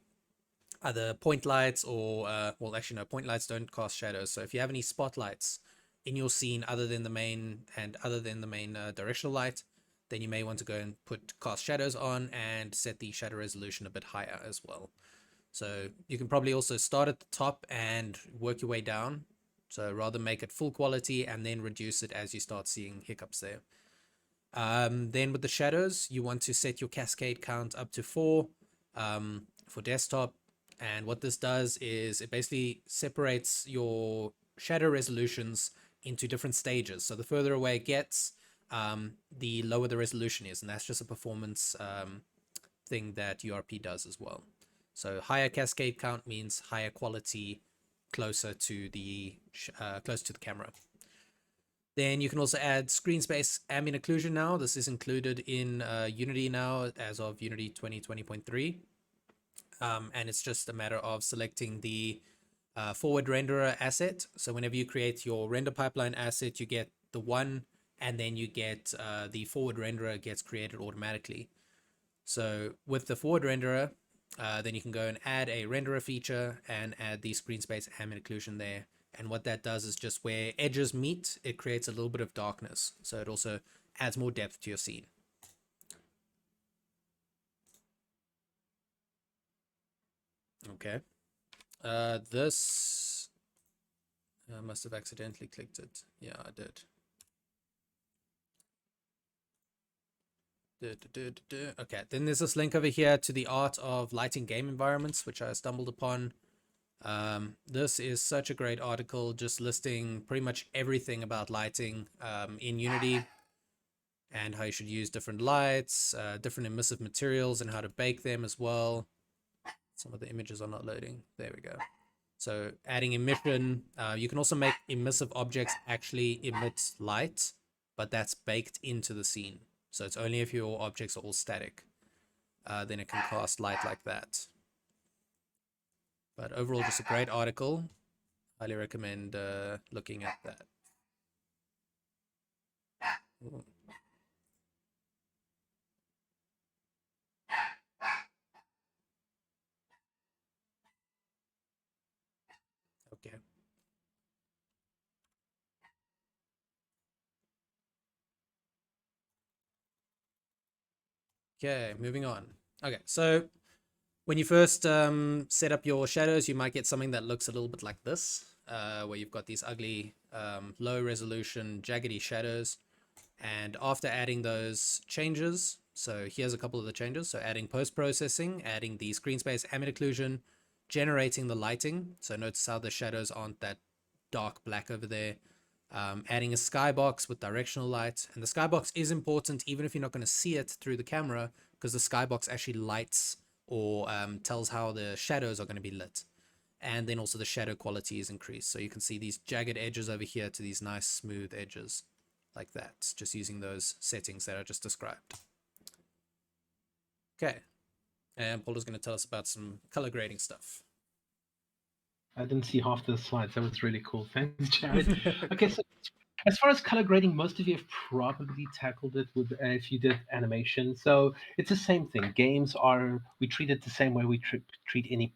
other point lights or, well, actually no, point lights don't cast shadows. So if you have any spotlights in your scene other than the main directional light, then you may want to go and cast shadows on and set the shadow resolution a bit higher as well. So you can probably also start at the top and work your way down. So rather make it full quality and then reduce it as you start seeing hiccups there. Then with the shadows, you want to set your cascade count up to 4 for desktop. And what this does is it basically separates your shadow resolutions into different stages. So the further away it gets, the lower the resolution is. And that's just a performance thing that URP does as well. So higher cascade count means higher quality, closer to the camera. Then you can also add screen space ambient occlusion now. This is included in Unity now as of Unity 2020.3. And it's just a matter of selecting the forward renderer asset. So whenever you create your render pipeline asset, you get the one, and then you get the forward renderer gets created automatically. So with the forward renderer, then you can go and add a renderer feature and add the screen space ambient occlusion there. And what that does is just where edges meet, it creates a little bit of darkness. So it also adds more depth to your scene. Okay. This, I must have accidentally clicked it. Yeah, I did. Okay, then there's this link over here to the art of lighting game environments, which I stumbled upon. This is such a great article, just listing pretty much everything about lighting in Unity and how you should use different lights, different emissive materials and how to bake them as well. Some of the images are not loading. There we go. So adding emission, you can also make emissive objects actually emit light, but that's baked into the scene. So it's only if your objects are all static, then it can cast light like that. But overall, just a great article. Highly recommend looking at that. Ooh. Okay. Okay, moving on. Okay, so when you first set up your shadows, you might get something that looks a little bit like this, where you've got these ugly, low resolution, jaggedy shadows. And after adding those changes, so here's a couple of the changes. So adding post-processing, adding the screen space ambient occlusion, generating the lighting. So notice how the shadows aren't that dark black over there. adding a skybox with directional light. And the skybox is important even if you're not going to see it through the camera, because the skybox actually lights or tells how the shadows are going to be lit. And then also the shadow quality is increased. So you can see these jagged edges over here to these nice smooth edges like that, just using those settings that I just described. Okay, and Paul is going to tell us about some color grading stuff.
I didn't see half the slides. That was really cool. Thanks, Jared. Okay, so as far as color grading, most of you have probably tackled it with if you did animation. So it's the same thing. Games are, we treat it the same way we treat any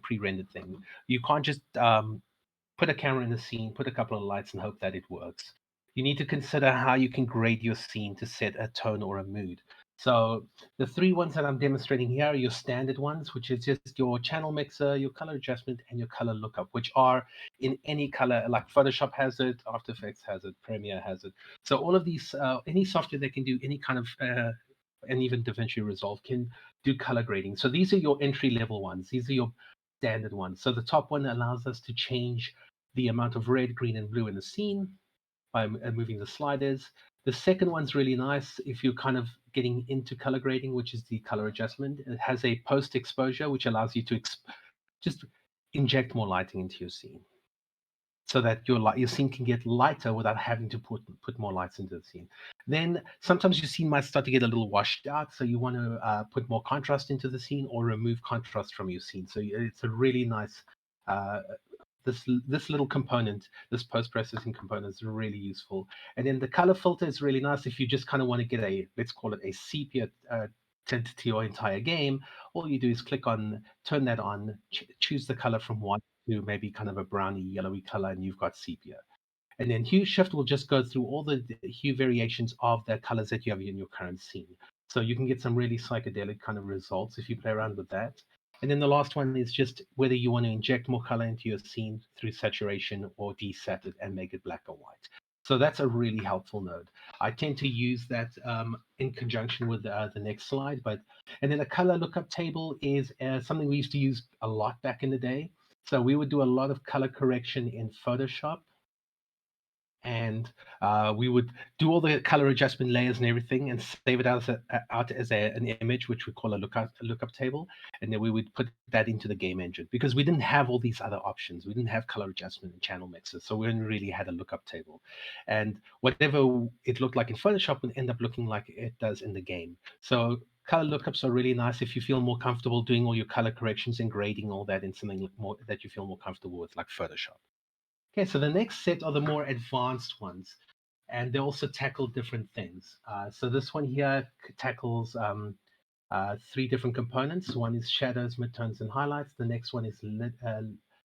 pre-rendered thing. You can't just put a camera in the scene, put a couple of lights, and hope that it works. You need to consider how you can grade your scene to set a tone or a mood. So the three ones that I'm demonstrating here are your standard ones, which is just your channel mixer, your color adjustment, and your color lookup, which are in any color, like Photoshop has it, After Effects has it, Premiere has it. So all of these, any software that can do any kind of, and even DaVinci Resolve can do color grading. So these are your entry level ones. These are your standard ones. So the top one allows us to change the amount of red, green, and blue in the scene by moving the sliders. The second one's really nice if you're kind of getting into color grading, which is the color adjustment. It has a post exposure, which allows you to just inject more lighting into your scene, so that your scene can get lighter without having to put more lights into the scene. Then sometimes your scene might start to get a little washed out, so you want to put more contrast into the scene or remove contrast from your scene. So it's a really nice uh, this little component, this post-processing component is really useful. And then the color filter is really nice if you just kind of want to get a, let's call it a sepia tint to your entire game. All you do is click on, turn that on, choose the color from white to maybe kind of a browny yellowy color, and you've got sepia. And then hue shift will just go through all the hue variations of the colors that you have in your current scene. So you can get some really psychedelic kind of results if you play around with that. And then the last one is just whether you want to inject more color into your scene through saturation or desat it and make it black or white. So that's a really helpful node. I tend to use that in conjunction with the next slide. And then a color lookup table is something we used to use a lot back in the day. So we would do a lot of color correction in Photoshop, and we would do all the color adjustment layers and everything and save it out as an image, which we call a lookup table. And then we would put that into the game engine because we didn't have all these other options. We didn't have color adjustment and channel mixers. So we only really had a lookup table. And whatever it looked like in Photoshop would end up looking like it does in the game. So color lookups are really nice if you feel more comfortable doing all your color corrections and grading all that in something more that you feel more comfortable with, like Photoshop. Okay, so the next set are the more advanced ones, and they also tackle different things. So this one here tackles three different components. One is shadows, midtones, and highlights. The next one is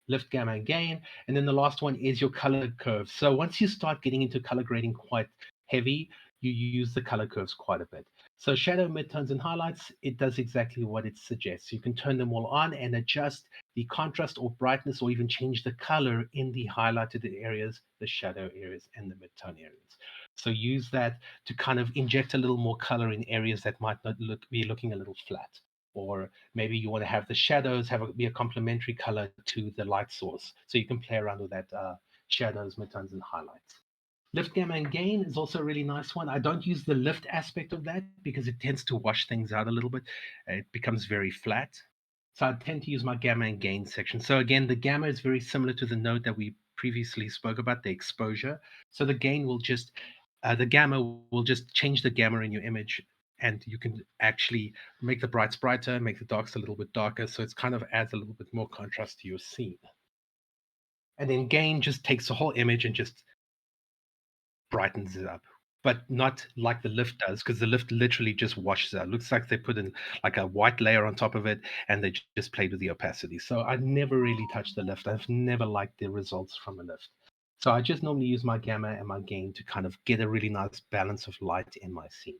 lift, gamma, and gain. And then the last one is your color curves. So once you start getting into color grading quite heavy, you use the color curves quite a bit. So shadow, midtones, and highlights, it does exactly what it suggests. You can turn them all on and adjust the contrast or brightness or even change the color in the highlighted areas, the shadow areas, and the midtone areas. So use that to kind of inject a little more color in areas that might not be looking a little flat. Or maybe you want to have the shadows be a complementary color to the light source. So you can play around with that shadows, midtones, and highlights. Lift, gamma, and gain is also a really nice one. I don't use the lift aspect of that because it tends to wash things out a little bit. It becomes very flat. So I tend to use my gamma and gain section. So again, the gamma is very similar to the node that we previously spoke about, the exposure. So the gain will just, the gamma will just change the gamma in your image, and you can actually make the brights brighter, make the darks a little bit darker. So it's kind of adds a little bit more contrast to your scene. And then gain just takes the whole image and just brightens it up, but not like the lift does, because the lift literally just washes it out. It looks like they put in like a white layer on top of it and they just played with the opacity. So I never really touched the lift. I've never liked the results from a lift. So I just normally use my gamma and my gain to kind of get a really nice balance of light in my scene.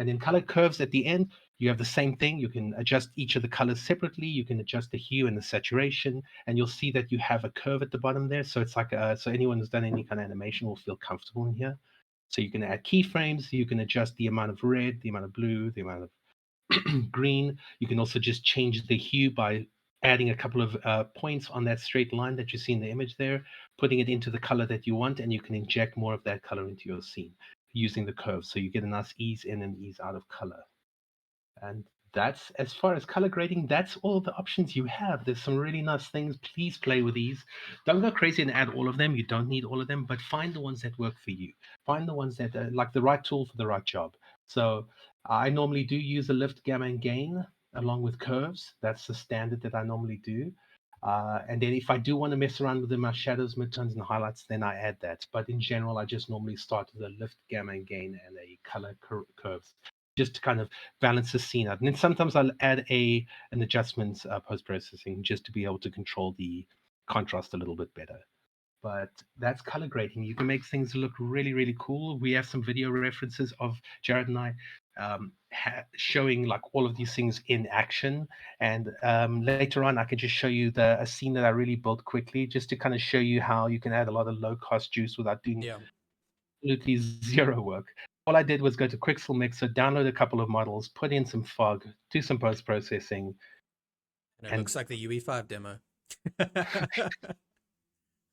And then color curves at the end, you have the same thing. You can adjust each of the colors separately. You can adjust the hue and the saturation, and you'll see that you have a curve at the bottom there. So it's like, so anyone who's done any kind of animation will feel comfortable in here. So you can add keyframes. You can adjust the amount of red, the amount of blue, the amount of green. You can also just change the hue by adding a couple of points on that straight line that you see in the image there, putting it into the color that you want, and you can inject more of that color into your scene using the curve. So you get a nice ease in and ease out of color. And that's, as far as color grading, that's all the options you have. There's some really nice things. Please play with these. Don't go crazy and add all of them. You don't need all of them, but find the ones that work for you. Find the ones that are like the right tool for the right job. So I normally do use a lift, gamma, and gain along with curves. That's the standard that I normally do. And then if I do want to mess around with my shadows, midtones, and highlights, then I add that. But in general, I just normally start with a lift, gamma, and gain and a color curves, just to kind of balance the scene out. And then sometimes I'll add an adjustment post-processing just to be able to control the contrast a little bit better. But that's color grading. You can make things look really, really cool. We have some video references of Jared and I showing like all of these things in action. And later on, I can just show you a scene that I really built quickly, just to kind of show you how you can add a lot of low-cost juice without doing absolutely zero work. All I did was go to Quixel Mixer, download a couple of models, put in some fog, do some post-processing.
And it looks like the UE5 demo.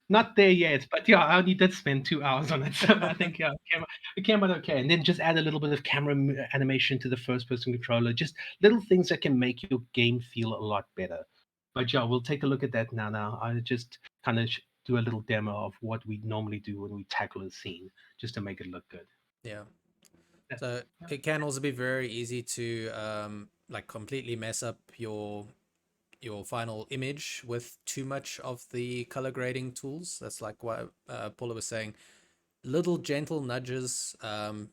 Not there yet, but yeah, I only did spend 2 hours on it. So I think it came out okay. And then just add a little bit of camera animation to the first-person controller, just little things that can make your game feel a lot better. But yeah, we'll take a look at that now. I just kind of do a little demo of what we normally do when we tackle a scene, just to make it look good.
Yeah. So it can also be very easy to like completely mess up your final image with too much of the color grading tools. That's like what Paula was saying. Little gentle nudges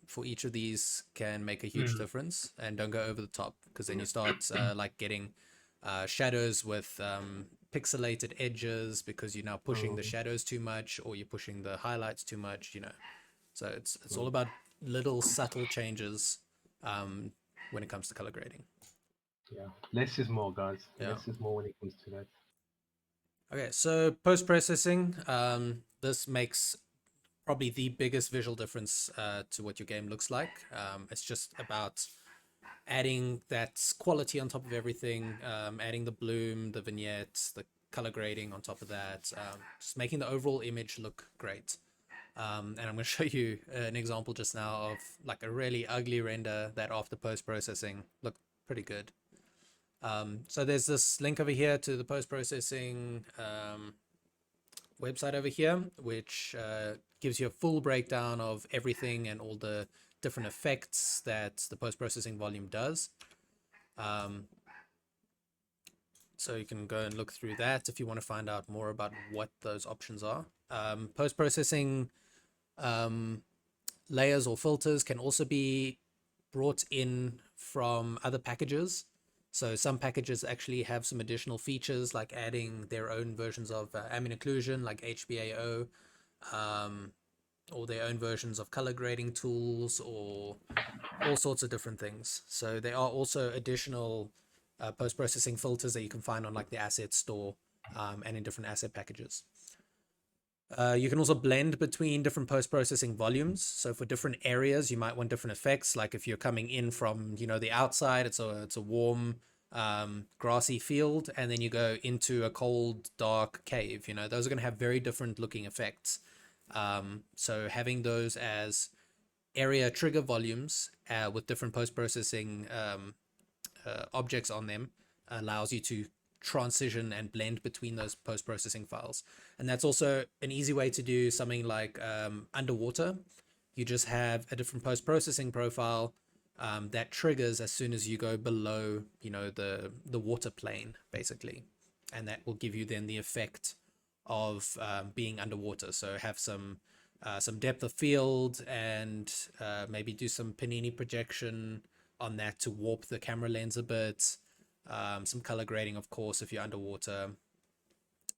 for each of these can make a huge difference, and don't go over the top, because then you start like getting shadows with pixelated edges because you're now pushing the shadows too much, or you're pushing the highlights too much, So it's all about little subtle changes when it comes to color grading.
Yeah, less is more, guys.
Yeah.
Less is more when it comes to that.
Okay, so post-processing, this makes probably the biggest visual difference to what your game looks like. It's just about adding that quality on top of everything, adding the bloom, the vignettes, the color grading on top of that, just making the overall image look great. And I'm going to show you an example just now of like a really ugly render that after post-processing looked pretty good. So there's this link over here to the post-processing website over here, which gives you a full breakdown of everything and all the different effects that the post-processing volume does. So you can go and look through that if you want to find out more about what those options are. Post-processing layers or filters can also be brought in from other packages. So some packages actually have some additional features, like adding their own versions of ambient occlusion, like HBAO, or their own versions of color grading tools, or all sorts of different things. So there are also additional post-processing filters that you can find on like the asset store and in different asset packages. You can also blend between different post-processing volumes. So for different areas, you might want different effects. Like if you're coming in from, the outside, it's a warm, grassy field, and then you go into a cold, dark cave. Those are going to have very different looking effects. So having those as area trigger volumes with different post-processing objects on them allows you to transition and blend between those post-processing files. And that's also an easy way to do something like underwater. You just have a different post-processing profile that triggers as soon as you go below, the water plane, basically. And that will give you then the effect of being underwater. So have some depth of field, and maybe do some panini projection on that to warp the camera lens a bit. Some color grading, of course, if you're underwater.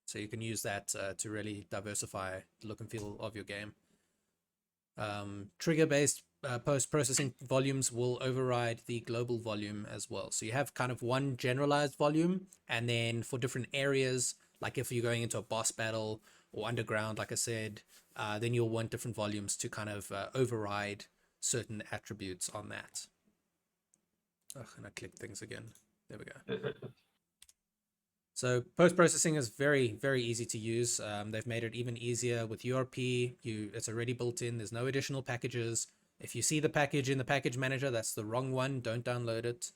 So you can use that to really diversify the look and feel of your game. Trigger-based post-processing volumes will override the global volume as well. So you have kind of one generalized volume, and then for different areas, like if you're going into a boss battle or underground, like I said, then you'll want different volumes to kind of override certain attributes on that. And I clicked things again. There we go. So post-processing is very, very easy to use. They've made it even easier with URP. It's already built in. There's no additional packages. If you see the package in the package manager, that's the wrong one. Don't download it.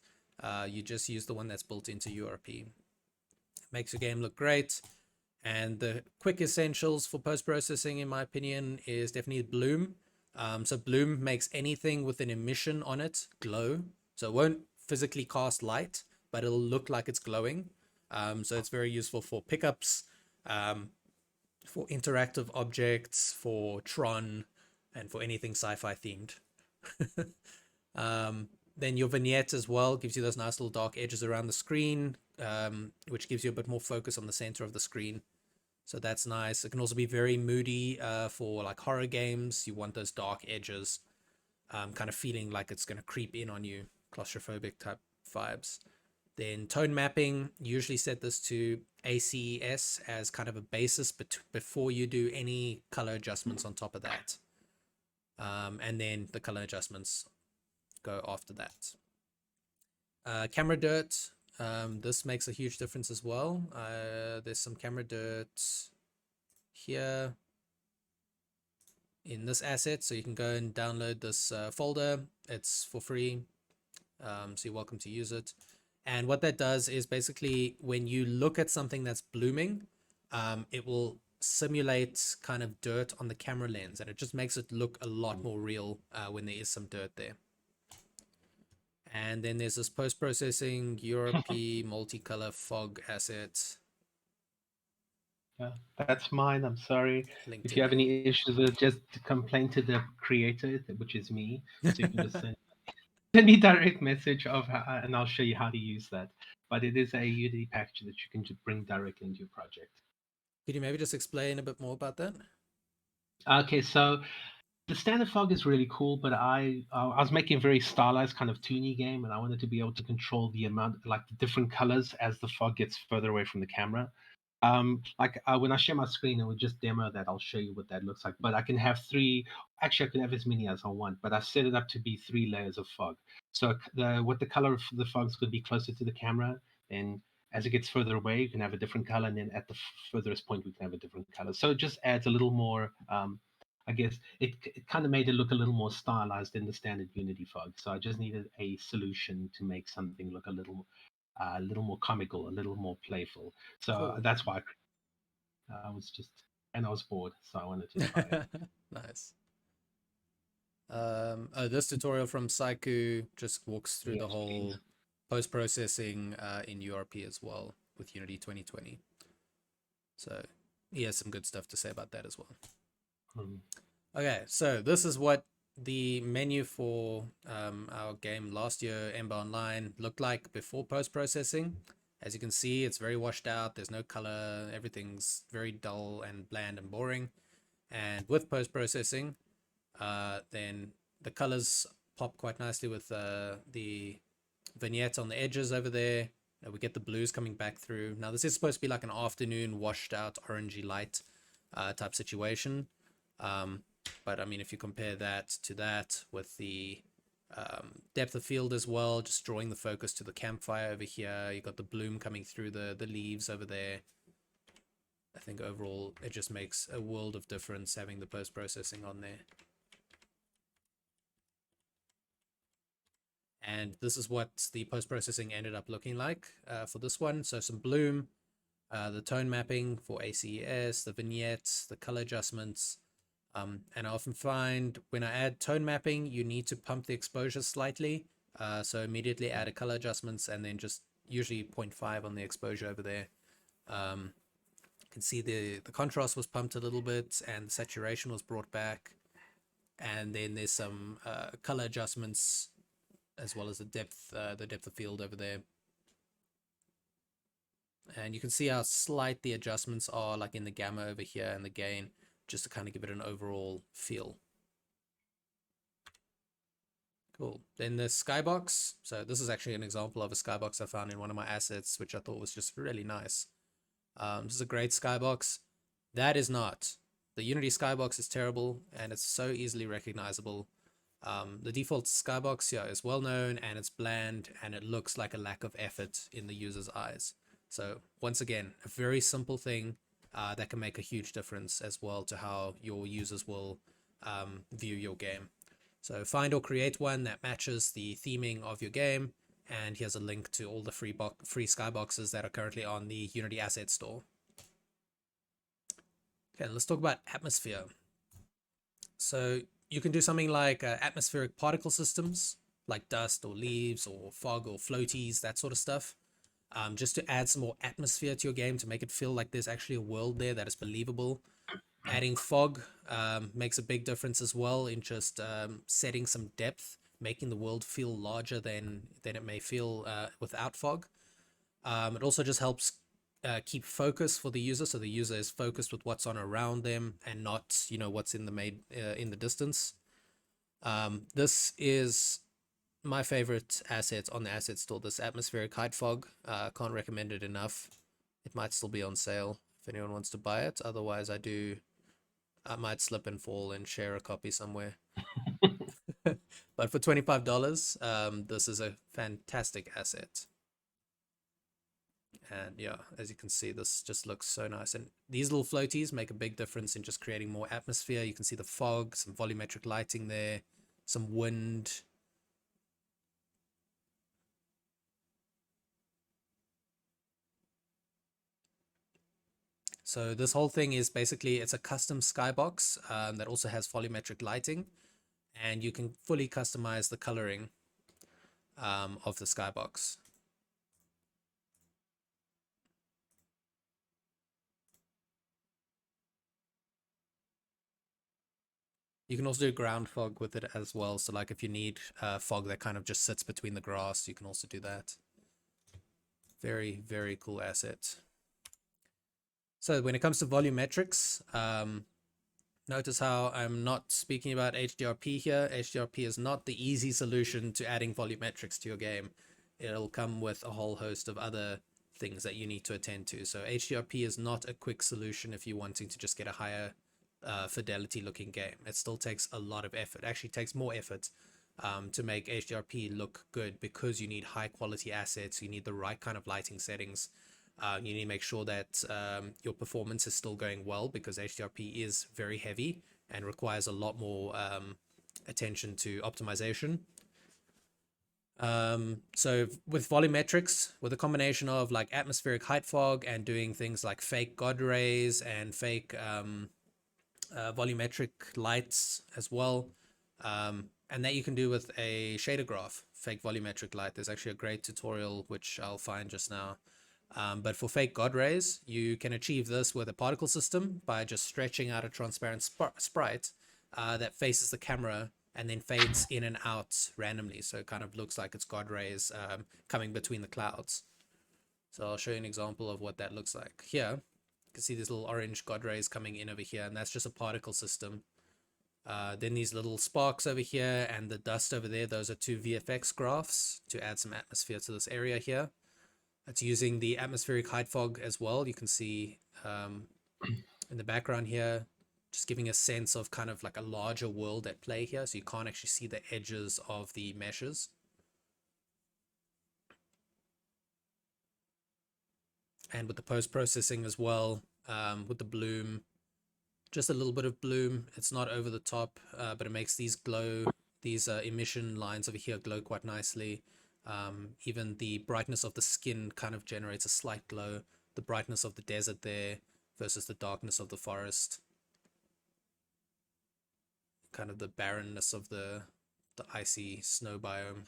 You just use the one that's built into URP. Makes your game look great. And the quick essentials for post-processing, in my opinion, is definitely Bloom. So Bloom makes anything with an emission on it glow. So it won't physically cast light, but it'll look like it's glowing. So it's very useful for pickups, for interactive objects, for Tron, and for anything sci-fi themed. Then your vignette as well gives you those nice little dark edges around the screen, which gives you a bit more focus on the center of the screen. So that's nice. It can also be very moody for like horror games. You want those dark edges, kind of feeling like it's going to creep in on you, claustrophobic type vibes. Then tone mapping, usually set this to ACES as kind of a basis before you do any color adjustments on top of that. And then the color adjustments go after that. Camera dirt, this makes a huge difference as well. There's some camera dirt here in this asset, so you can go and download this folder. It's for free, so you're welcome to use it. And what that does is basically when you look at something that's blooming, it will simulate kind of dirt on the camera lens, and it just makes it look a lot more real when there is some dirt there. And then there's this post-processing URP multicolor fog asset.
Yeah, that's mine. I'm sorry.
Linked
If
in
you have
there.
any issues with it, just complain to the creator, which is me. So you can just send me direct message and I'll show you how to use that. But it is a Unity package that you can just bring directly into your project.
Could you maybe just explain a bit more about that?
Okay, so the standard fog is really cool, but I was making a very stylized kind of toony game, and I wanted to be able to control the amount, like the different colors as the fog gets further away from the camera. When I share my screen, it would just demo that. I'll show you what that looks like. But I can have three. Actually, I can have as many as I want. But I set it up to be 3 layers of fog. So what the color of the fog is going to be closer to the camera, and as it gets further away, you can have a different color, and then at the furthest point, we can have a different color. So it just adds a little more. I guess it kind of made it look a little more stylized than the standard Unity fog. So I just needed a solution to make something look a little more comical, a little more playful. So
Cool.
that's why I was I was bored, so I wanted to try it.
Nice. This tutorial from Saiku just walks through
Yes,
the whole
please.
post-processing in URP as well with Unity 2020. So he has some good stuff to say about that as well. Okay, so this is what the menu for our game last year, Ember Online, looked like before post-processing. As you can see, it's very washed out. There's no color. Everything's very dull and bland and boring. And with post-processing, then the colors pop quite nicely with the vignette on the edges over there. We get the blues coming back through. Now, this is supposed to be like an afternoon washed out orangey light type situation. But I mean, if you compare that to that with the depth of field as well, just drawing the focus to the campfire over here, you got the bloom coming through the leaves over there. I think overall it just makes a world of difference having the post-processing on there. And this is what the post-processing ended up looking like for this one. So some bloom, the tone mapping for ACES, the vignettes, the color adjustments. And I often find when I add tone mapping, you need to pump the exposure slightly. So immediately add a color adjustments and then just usually 0.5 on the exposure over there. You can see the contrast was pumped a little bit and the saturation was brought back. And then there's some color adjustments as well as the depth of field over there. And you can see how slight the adjustments are, like in the gamma over here and the gain, just to kind of give it an overall feel. Cool. Then the skybox. So this is actually an example of a skybox I found in one of my assets, which I thought was just really nice. This is a great skybox. That is not. The Unity skybox is terrible and it's so easily recognizable. The default skybox, yeah, is well known and it's bland and it looks like a lack of effort in the user's eyes. So once again, a very simple thing that can make a huge difference as well to how your users will view your game. So find or create one that matches the theming of your game, and here's a link to all the free skyboxes that are currently on the Unity Asset Store. Okay, let's talk about atmosphere. So you can do something like atmospheric particle systems, like dust or leaves or fog or floaties, that sort of stuff. Just to add some more atmosphere to your game, to make it feel like there's actually a world there that is believable. Adding fog makes a big difference as well in just setting some depth, making the world feel larger than it may feel without fog. It also just helps keep focus for the user, so the user is focused with what's on around them and not, you know, what's in the distance. This is my favorite asset on the asset store, this atmospheric height fog. Can't recommend it enough. It might still be on sale if anyone wants to buy it. Otherwise, I might slip and fall and share a copy somewhere. But for $25, this is a fantastic asset. And yeah, as you can see, this just looks so nice. And these little floaties make a big difference in just creating more atmosphere. You can see the fog, some volumetric lighting there, some wind. So this whole thing is basically, it's a custom skybox that also has volumetric lighting, and you can fully customize the coloring of the skybox. You can also do ground fog with it as well. So like if you need fog that kind of just sits between the grass, you can also do that. Very, very cool asset. So when it comes to volumetrics, notice how I'm not speaking about HDRP here. HDRP is not the easy solution to adding volumetrics to your game. It'll come with a whole host of other things that you need to attend to. So HDRP is not a quick solution if you're wanting to just get a higher fidelity looking game. It still takes a lot of effort. Actually takes more effort to make HDRP look good, because you need high quality assets. You need the right kind of lighting settings. You need to make sure that your performance is still going well, because HDRP is very heavy and requires a lot more attention to optimization. So with volumetrics, with a combination of like atmospheric height fog and doing things like fake God rays and fake volumetric lights as well, and that you can do with a shader graph, fake volumetric light. There's actually a great tutorial which I'll find just now. But for fake God rays, you can achieve this with a particle system by just stretching out a transparent sprite that faces the camera and then fades in and out randomly. So it kind of looks like it's God rays coming between the clouds. So I'll show you an example of what that looks like. Here, you can see these little orange God rays coming in over here, and that's just a particle system. Then these little sparks over here and the dust over there, those are two VFX graphs to add some atmosphere to this area here. It's using the atmospheric height fog as well. You can see in the background here, just giving a sense of kind of like a larger world at play here. So you can't actually see the edges of the meshes. And with the post-processing as well, with the bloom, just a little bit of bloom. It's not over the top, but it makes these emission lines over here glow quite nicely. Even the brightness of the skin kind of generates a slight glow. The brightness of the desert there versus the darkness of the forest. Kind of the barrenness of the icy snow biome.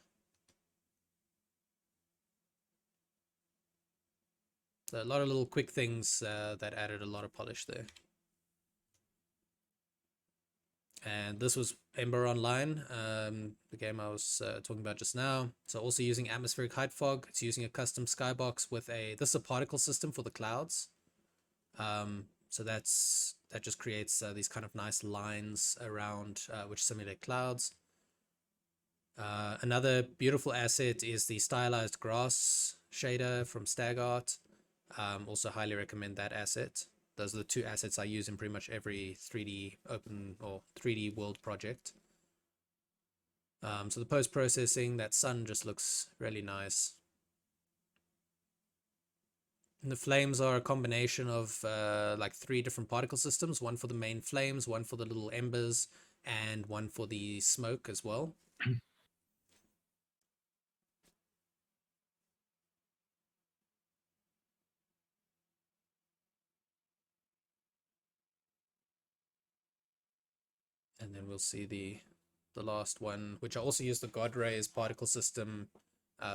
So a lot of little quick things that added a lot of polish there. And this was Ember Online, the game I was talking about just now. So also using atmospheric height fog. It's using a custom skybox with this is a particle system for the clouds. So that just creates these kind of nice lines around which simulate clouds. Another beautiful asset is the stylized grass shader from StagArt. Also highly recommend that asset. Those are the two assets I use in pretty much every 3D open or 3D world project. So the post-processing, that sun just looks really nice. And the flames are a combination of like 3 different particle systems, one for the main flames, one for the little embers, and one for the smoke as well. And then we'll see the last one, which I also use the God Rays particle system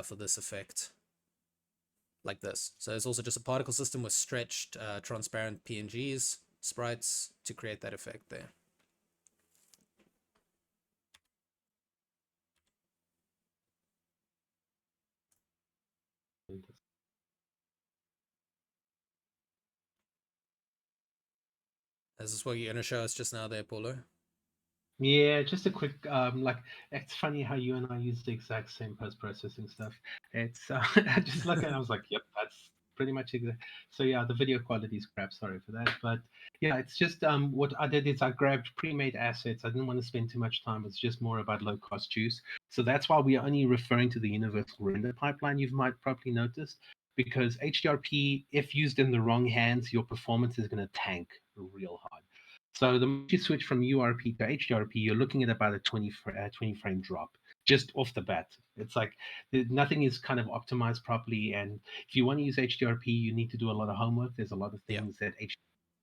for this effect, like this. So it's also just a particle system with stretched transparent PNGs, sprites, to create that effect there. Is this what you're going to show us just now there, Paulo?
Yeah, just a quick like it's funny how you and I use the exact same post-processing stuff. It's I just look at it, I was like, yep, that's pretty much exact. So yeah, the video quality is crap. Sorry for that, but yeah, it's just what I did is I grabbed pre-made assets. I didn't want to spend too much time. It's just more about low-cost juice. So that's why we are only referring to the universal render pipeline. You might probably notice because HDRP, if used in the wrong hands, your performance is going to tank real hard. So the moment you switch from URP to HDRP, you're looking at about a 20 frame drop just off the bat. It's like nothing is kind of optimized properly. And if you want to use HDRP, you need to do a lot of homework. There's a lot of
Yeah.
things that HDRP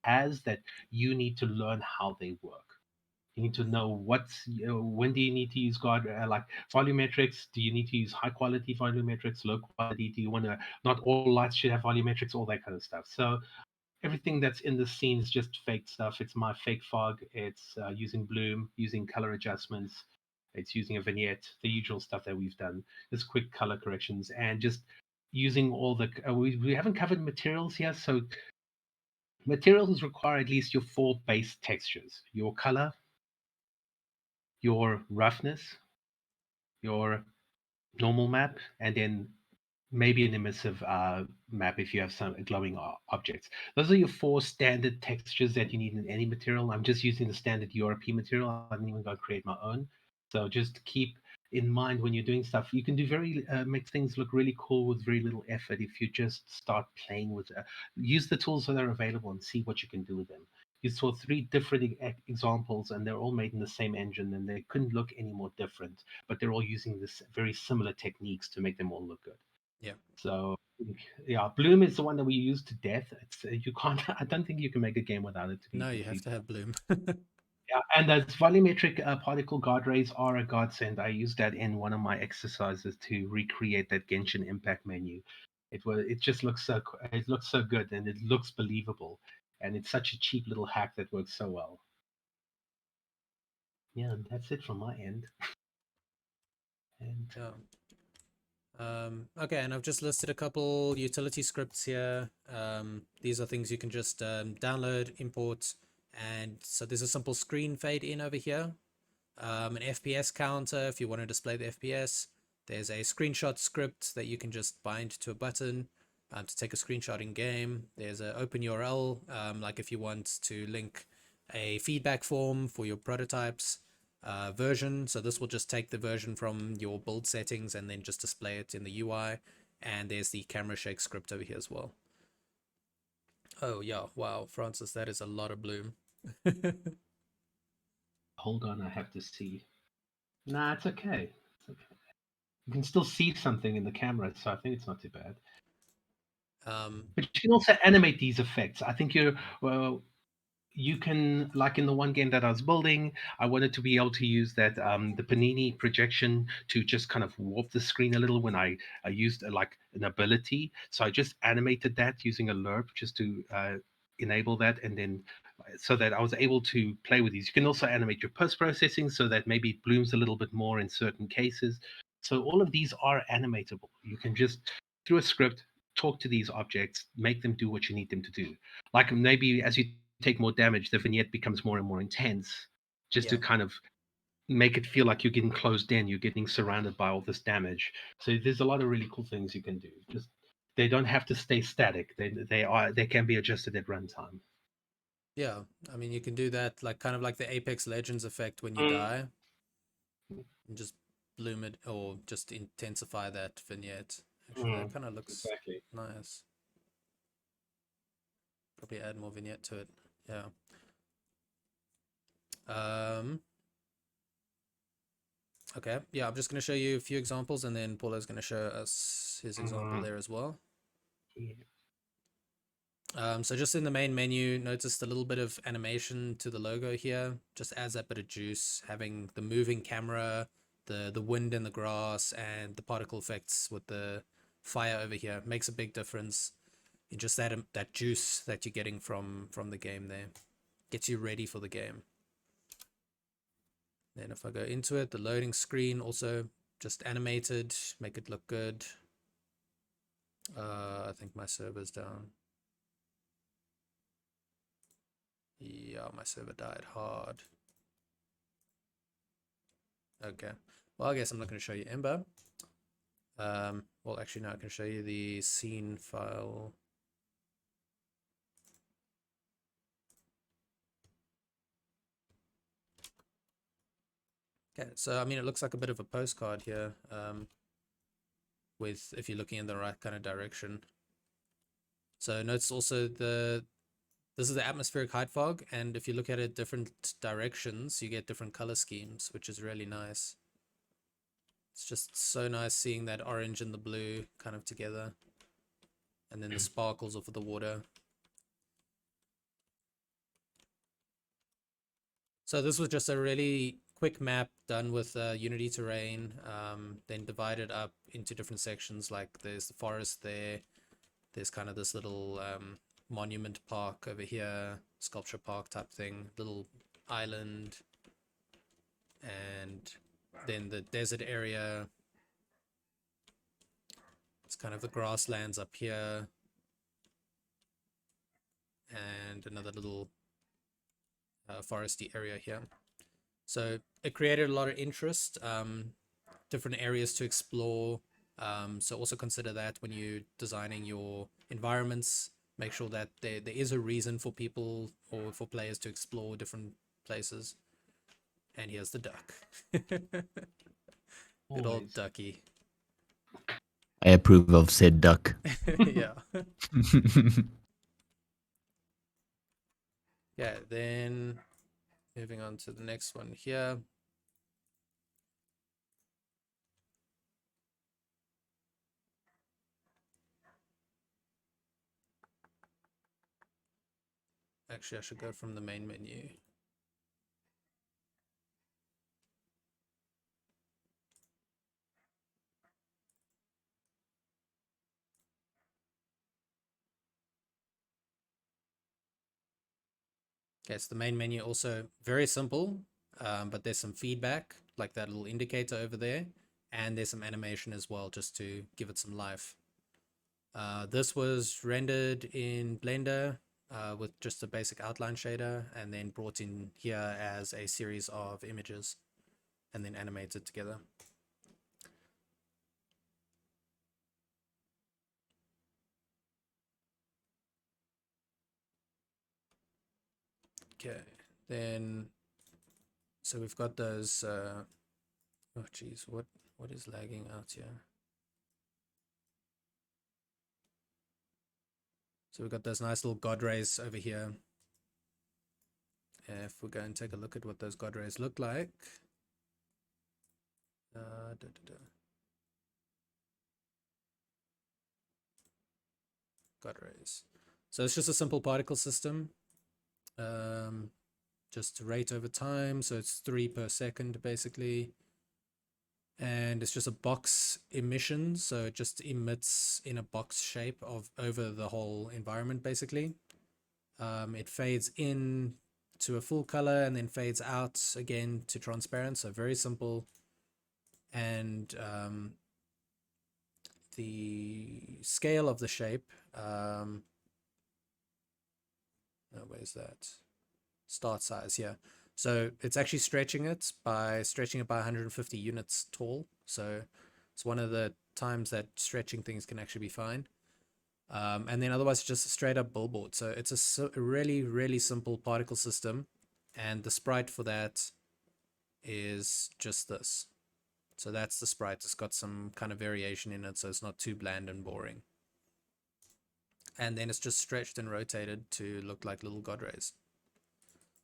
has that you need to learn how they work. You need to know when do you need to use like volumetrics? Do you need to use high quality volumetrics, low quality? Do you want to, not all lights should have volumetrics, all that kind of stuff. So everything that's in the scene is just fake stuff. It's my fake fog. It's using bloom, using color adjustments. It's using a vignette, the usual stuff that we've done. Just quick color corrections and just using all the. We haven't covered materials here, so materials require at least your 4 base textures: your color, your roughness, your normal map, and then maybe an emissive map if you have some glowing objects. Those are your 4 standard textures that you need in any material. I'm just using the standard URP material. I didn't even go create my own. So just keep in mind when you're doing stuff, you can do make things look really cool with very little effort if you just start playing with use the tools that are available and see what you can do with them. You saw 3 different examples and they're all made in the same engine and they couldn't look any more different, but they're all using this very similar techniques to make them all look good.
Yeah.
So yeah, Bloom is the one that we use to death. It's you can't. I don't think you can make a game without it. To be
No, you have to have bloom.
yeah, and those volumetric particle guard rays are a godsend. I used that in one of my exercises to recreate that Genshin Impact menu. It just looks it looks so good and it looks believable, and it's such a cheap little hack that works so well. Yeah, and that's it from my end. And
Yeah. Okay, and I've just listed a couple utility scripts here. These are things you can just download, import, and so there's a simple screen fade in over here. An FPS counter if you want to display the FPS. There's a screenshot script that you can just bind to a button to take a screenshot in game. There's an open URL, like if you want to link a feedback form for your prototypes. Version, so this will just take the version from your build settings and then just display it in the UI. And there's the camera shake script over here as well. Oh yeah, wow, Francis, that is a lot of bloom.
hold on, I have to see. Nah, it's okay. It's okay. You can still see something in the camera, so I think it's not too bad. But you can also animate these effects. I think you can, like in the one game that I was building, I wanted to be able to use that the Panini projection to just kind of warp the screen a little when I used like an ability. So I just animated that using a lerp just to enable that, and then so that I was able to play with these. You can also animate your post processing so that maybe it blooms a little bit more in certain cases. So all of these are animatable. You can just through a script talk to these objects, make them do what you need them to do. Like maybe as you take more damage, the vignette becomes more and more intense, just to
Yeah.
kind of make it feel like you're getting closed in, you're getting surrounded by all this damage. So there's a lot of really cool things you can do. Just they don't have to stay static. They can be adjusted at runtime.
Yeah, I mean, you can do that like kind of like the Apex Legends effect when you die, and just bloom it or just intensify that vignette. Actually, that kind of looks
Exactly.
nice. probably add more vignette to it. Yeah. Okay, yeah, I'm just going to show you a few examples, and then Paulo's going to show us his example there as well.
Yeah.
So just in the main menu, notice the little bit of animation to the logo here. Just adds that bit of juice, having the moving camera, the wind in the grass, and the particle effects with the fire over here makes a big difference in just that juice that you're getting from the game there. Gets you ready for the game. Then if I go into it, the loading screen also just animated, make it look good. I think my server's down. Yeah, my server died hard. Okay. Well, I guess I'm not going to show you Ember. Well, actually, no, I can show you the scene file. Okay, so I mean, it looks like a bit of a postcard here, with if you're looking in the right kind of direction. So notice also this is the atmospheric height fog, and if you look at it different directions, you get different color schemes, which is really nice. It's just so nice seeing that orange and the blue kind of together, and then the sparkles of the water. So this was just a really quick map done with Unity terrain, then divided up into different sections. Like there's the forest there, there's kind of this little monument park over here, sculpture park type thing, little island, and then the desert area. It's kind of the grasslands up here, and another little foresty area here. So it created a lot of interest, different areas to explore. So also consider that when you're designing your environments, make sure that there is a reason for people or for players to explore different places. And here's the duck. Good old
Always.
ducky.
I approve of said duck.
Yeah. Yeah, then moving on to the next one here. Actually, I should go from the main menu. Okay, so the main menu also very simple, but there's some feedback, like that little indicator over there, and there's some animation as well, just to give it some life. This was rendered in Blender with just a basic outline shader, and then brought in here as a series of images, and then animated together. Okay, then so we've got those. Oh, geez, what is lagging out here? So we've got those nice little god rays over here. If we go and take a look at what those god rays look like. God rays. So it's just a simple particle system. Just rate over time. So it's 3 per second basically. And it's just a box emission. So it just emits in a box shape of over the whole environment basically. It fades in to a full color and then fades out again to transparent. So very simple. And the scale of the shape, where's that? Start size, yeah. So it's actually stretching it by 150 units tall. So it's one of the times that stretching things can actually be fine. And then otherwise just a straight up billboard. So it's a really, really simple particle system. And the sprite for that is just this. So that's the sprite. It's got some kind of variation in it, so it's not too bland and boring. and then it's just stretched and rotated to look like little god rays.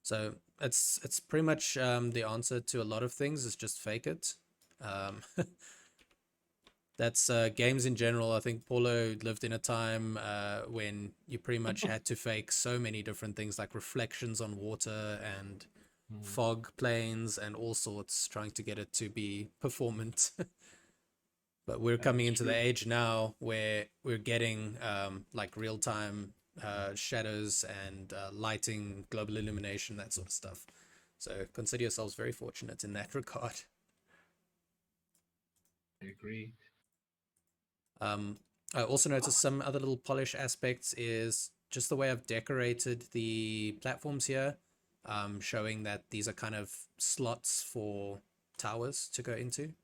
So it's pretty much the answer to a lot of things is just fake it. That's games in general. I think Paulo lived in a time when you pretty much had to fake so many different things like reflections on water and fog planes and all sorts, trying to get it to be performant. But we're coming into the age now where we're getting like real-time shadows and lighting, global illumination, that sort of stuff. So consider yourselves very fortunate in that regard.
I agree.
I also noticed some other little polish aspects is just the way I've decorated the platforms here, showing that these are kind of slots for towers to go into.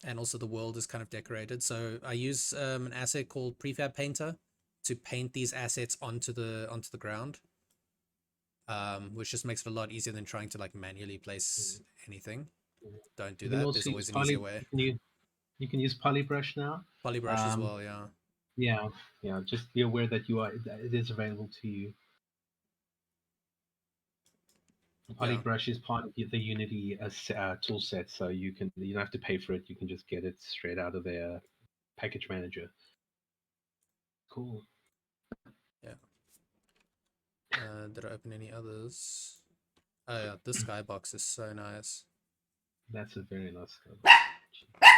And also the world is kind of decorated. So I use an asset called Prefab Painter to paint these assets onto the ground, which just makes it a lot easier than trying to like manually place anything. Don't do
You can
that.
also
There's
use
always an easier way.
You can use polybrush now.
Polybrush as well, yeah.
Yeah. Just be aware that it is available to you. Polybrush is part of the Unity tool set, so you don't have to pay for it. You can just get it straight out of their package manager. Cool.
Yeah. Did I open any others? Oh yeah, this skybox is so nice.
That's a very nice skybox.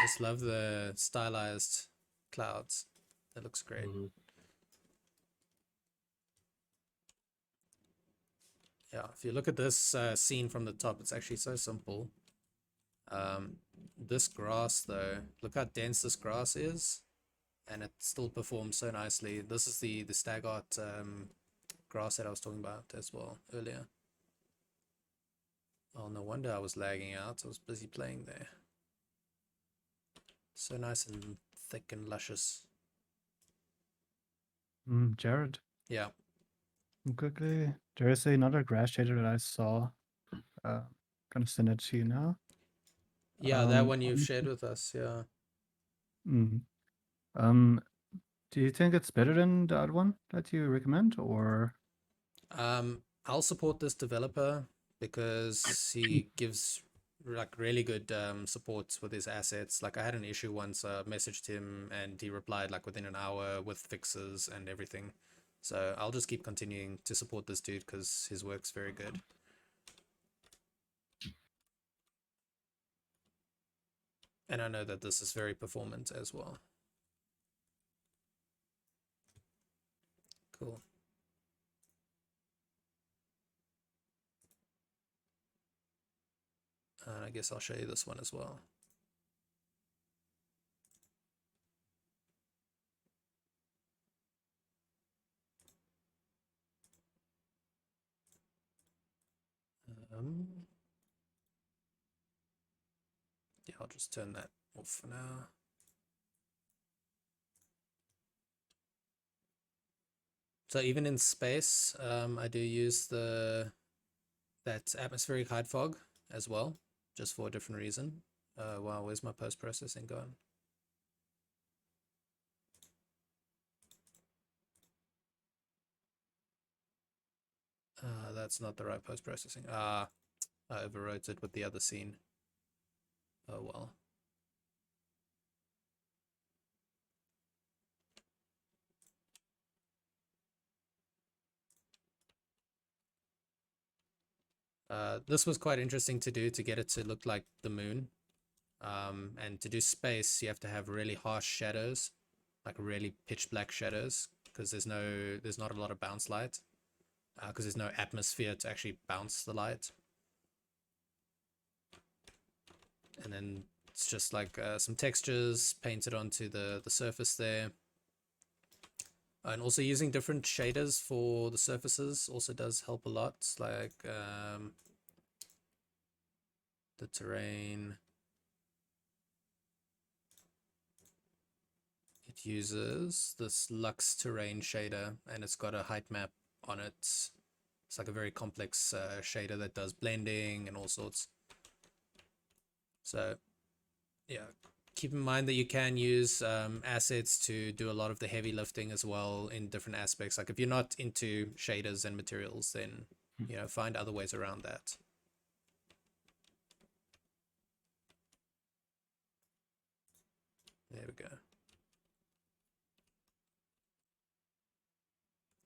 Just love the stylized clouds. That looks great. Yeah, if you look at this scene from the top, it's actually so simple. This grass though, look how dense this grass is, and it still performs so nicely. This is the stag art grass that I was talking about as well earlier. Oh, no wonder I was lagging out. I was busy playing there. So nice and thick and luscious.
Jared,
Yeah.
quickly, there is another grass shader that I saw. Gonna send it to you now.
Yeah, that one you've shared with us, yeah.
Do you think it's better than the other one that you recommend, or?
I'll support this developer because he gives like really good support with his assets. Like I had an issue once, messaged him and he replied like within an hour with fixes and everything. So I'll just keep continuing to support this dude because his work's very good. And I know that this is very performant as well. Cool. I guess I'll show you this one as well. Yeah, I'll just turn that off for now. So even in space, I do use that atmospheric hide fog as well, just for a different reason. Wow, where's my post-processing gone? That's not the right post-processing. I overwrote it with the other scene. Oh well. This was quite interesting to do to get it to look like the moon. And to do space, you have to have really harsh shadows, like really pitch black shadows, because there's not a lot of bounce light, because there's no atmosphere to actually bounce the light. And then it's just like some textures painted onto the surface there. And also using different shaders for the surfaces also does help a lot, like the terrain. It uses this Lux terrain shader and it's got a height map on it. It's like a very complex shader that does blending and all sorts. So yeah, keep in mind that you can use assets to do a lot of the heavy lifting as well in different aspects. Like if you're not into shaders and materials, then find other ways around that. There we go.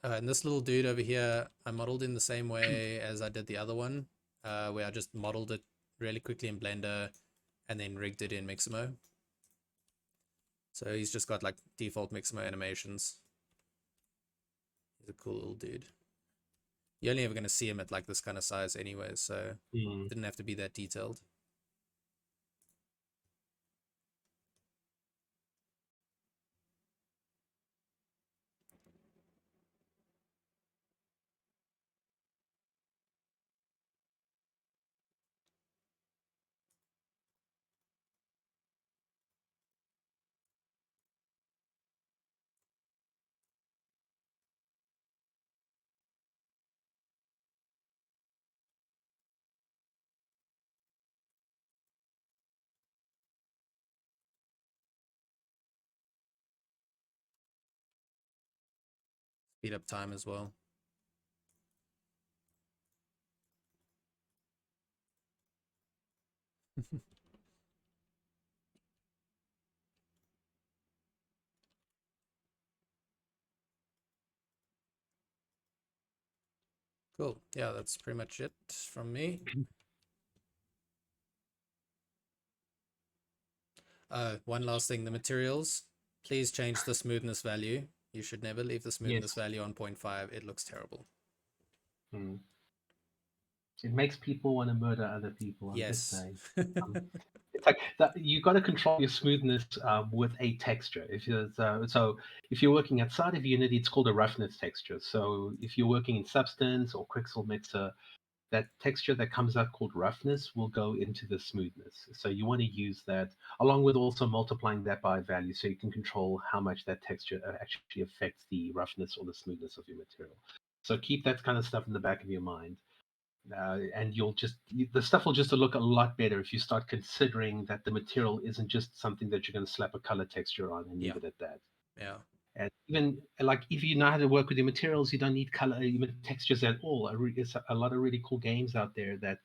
And this little dude over here, I modeled in the same way as I did the other one, where I just modeled it really quickly in Blender and then rigged it in Mixamo. So he's just got like default Mixamo animations. He's a cool little dude. You're only ever going to see him at like this kind of size anyway, so didn't have to be that detailed. Speed up time as well. Cool. Yeah, that's pretty much it from me. One last thing, the materials. Please change the smoothness value. You should never leave the smoothness value on 0.5. It looks terrible.
It makes people want to murder other people. I'm just
Yes.
saying. It's like that. You got to control your smoothness with a texture. If you're so if you're working outside of Unity, it's called a roughness texture. So if you're working in Substance or Quixel Mixer, that texture that comes out called roughness will go into the smoothness. So you want to use that along with also multiplying that by a value, so you can control how much that texture actually affects the roughness or the smoothness of your material. So keep that kind of stuff in the back of your mind. And the stuff will just look a lot better if you start considering that the material isn't just something that you're going to slap a color texture on and leave it at that.
Yeah.
And even like if you know how to work with your materials, you don't need color textures at all. It's a lot of really cool games out there that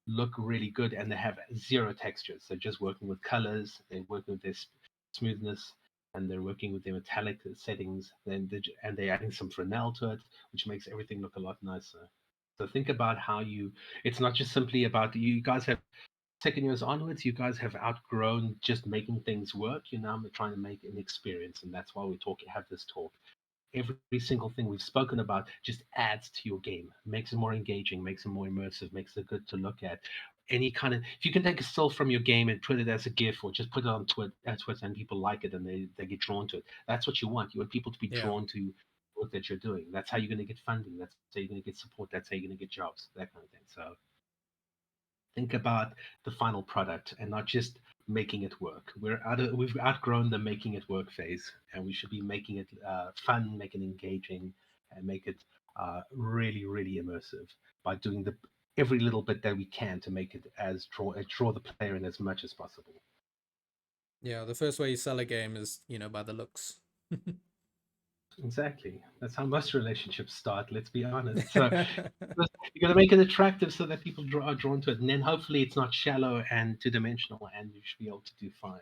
look really good and they have zero textures. They're just working with colors, they're working with their smoothness, and they're working with their metallic settings. And they're adding some Fresnel to it, which makes everything look a lot nicer. So think about how it's not just simply about you guys have second years onwards, you guys have outgrown just making things work. You're now trying to make an experience. And that's why we have this talk. Every single thing we've spoken about just adds to your game, makes it more engaging, makes it more immersive, makes it good to look at. Any kind of, if you can take a still from your game and put it as a GIF or just put it on Twitter and people like it and they get drawn to it. That's what you want. You want people to be drawn to work that you're doing. That's how you're going to get funding. That's how you're going to get support. That's how you're going to get jobs, that kind of thing. So think about the final product and not just making it work. We've outgrown the making it work phase, and we should be making it fun, make it engaging, and make it really, really immersive by doing every little bit that we can to make it draw the player in as much as possible.
Yeah, the first way you sell a game is, by the looks.
Exactly. That's how most relationships start, let's be honest. So you got to make it attractive so that people are drawn to it. And then hopefully it's not shallow and two-dimensional and you should be able to do fine.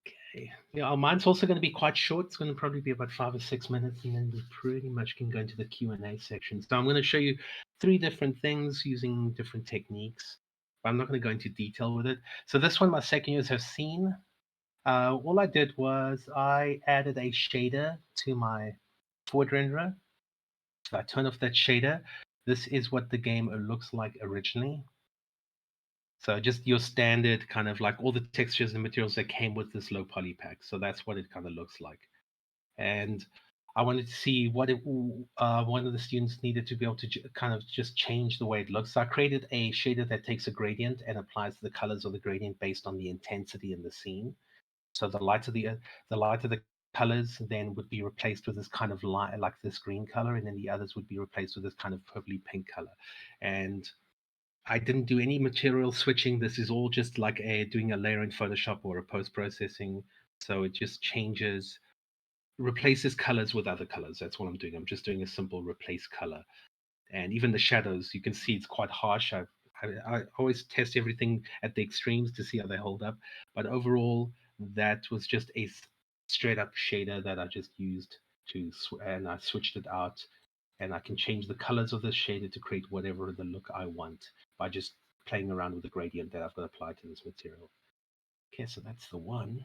Okay. Yeah, mine's also going to be quite short. It's going to probably be about 5 or 6 minutes and then we pretty much can go into the Q&A section. So I'm going to show you 3 different things using different techniques. But I'm not going to go into detail with it. So this one my second years have seen. All I did was I added a shader to my forward renderer. So I turn off that shader. This is what the game looks like originally. So just your standard kind of like all the textures and materials that came with this low poly pack. So that's what it kind of looks like. And I wanted to see what one of the students needed to be able to kind of just change the way it looks. So I created a shader that takes a gradient and applies the colors of the gradient based on the intensity in the scene. So the lighter the colors then would be replaced with this kind of light, like this green color, and then the others would be replaced with this kind of purpley pink color. And I didn't do any material switching. This is all just like doing a layer in Photoshop or a post processing. So it just replaces colors with other colors. That's what I'm doing. I'm just doing a simple replace color. And even the shadows, you can see it's quite harsh. I always test everything at the extremes to see how they hold up. But overall, that was just a straight up shader that I just used and I switched it out. And I can change the colors of this shader to create whatever the look I want by just playing around with the gradient that I've got applied to this material. Okay, so that's the one.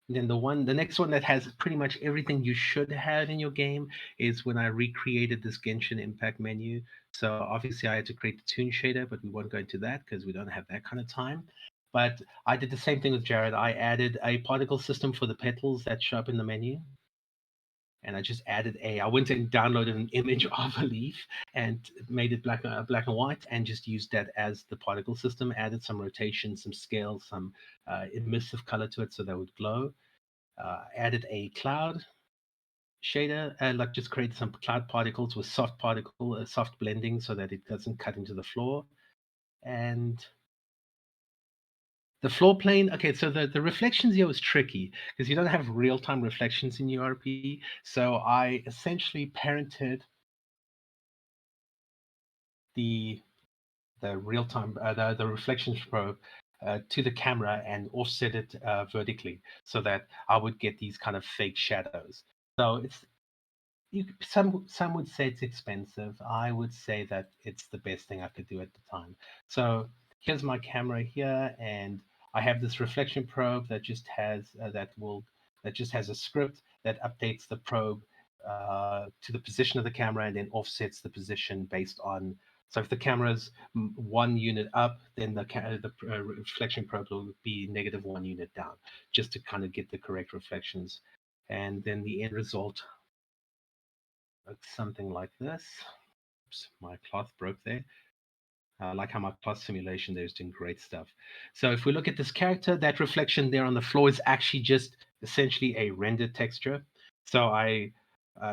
And then the next one that has pretty much everything you should have in your game is when I recreated this Genshin Impact menu. So obviously I had to create the toon shader, but we won't go into that because we don't have that kind of time. But I did the same thing with Jared. I added a particle system for the petals that show up in the menu. And I just added I went and downloaded an image of a leaf and made it black and white and just used that as the particle system, added some rotation, some scale, some emissive color to it so that would glow. Added a cloud shader and like just created some cloud particles with soft blending so that it doesn't cut into the floor. And the floor plane, okay, so the reflections here was tricky because you don't have real-time reflections in URP. So I essentially parented the real-time the reflections probe to the camera and offset it vertically so that I would get these kind of fake shadows. So some would say it's expensive. I would say that it's the best thing I could do at the time. So here's my camera here, and I have this reflection probe that just has a script that updates the probe to the position of the camera and then offsets the position based on. So if the camera's 1 unit up, then the reflection probe will be -1 unit down, just to kind of get the correct reflections. And then the end result looks something like this. Oops, my cloth broke there. I like how my cloth simulation there is doing great stuff. So if we look at this character, that reflection there on the floor is actually just essentially a rendered texture. So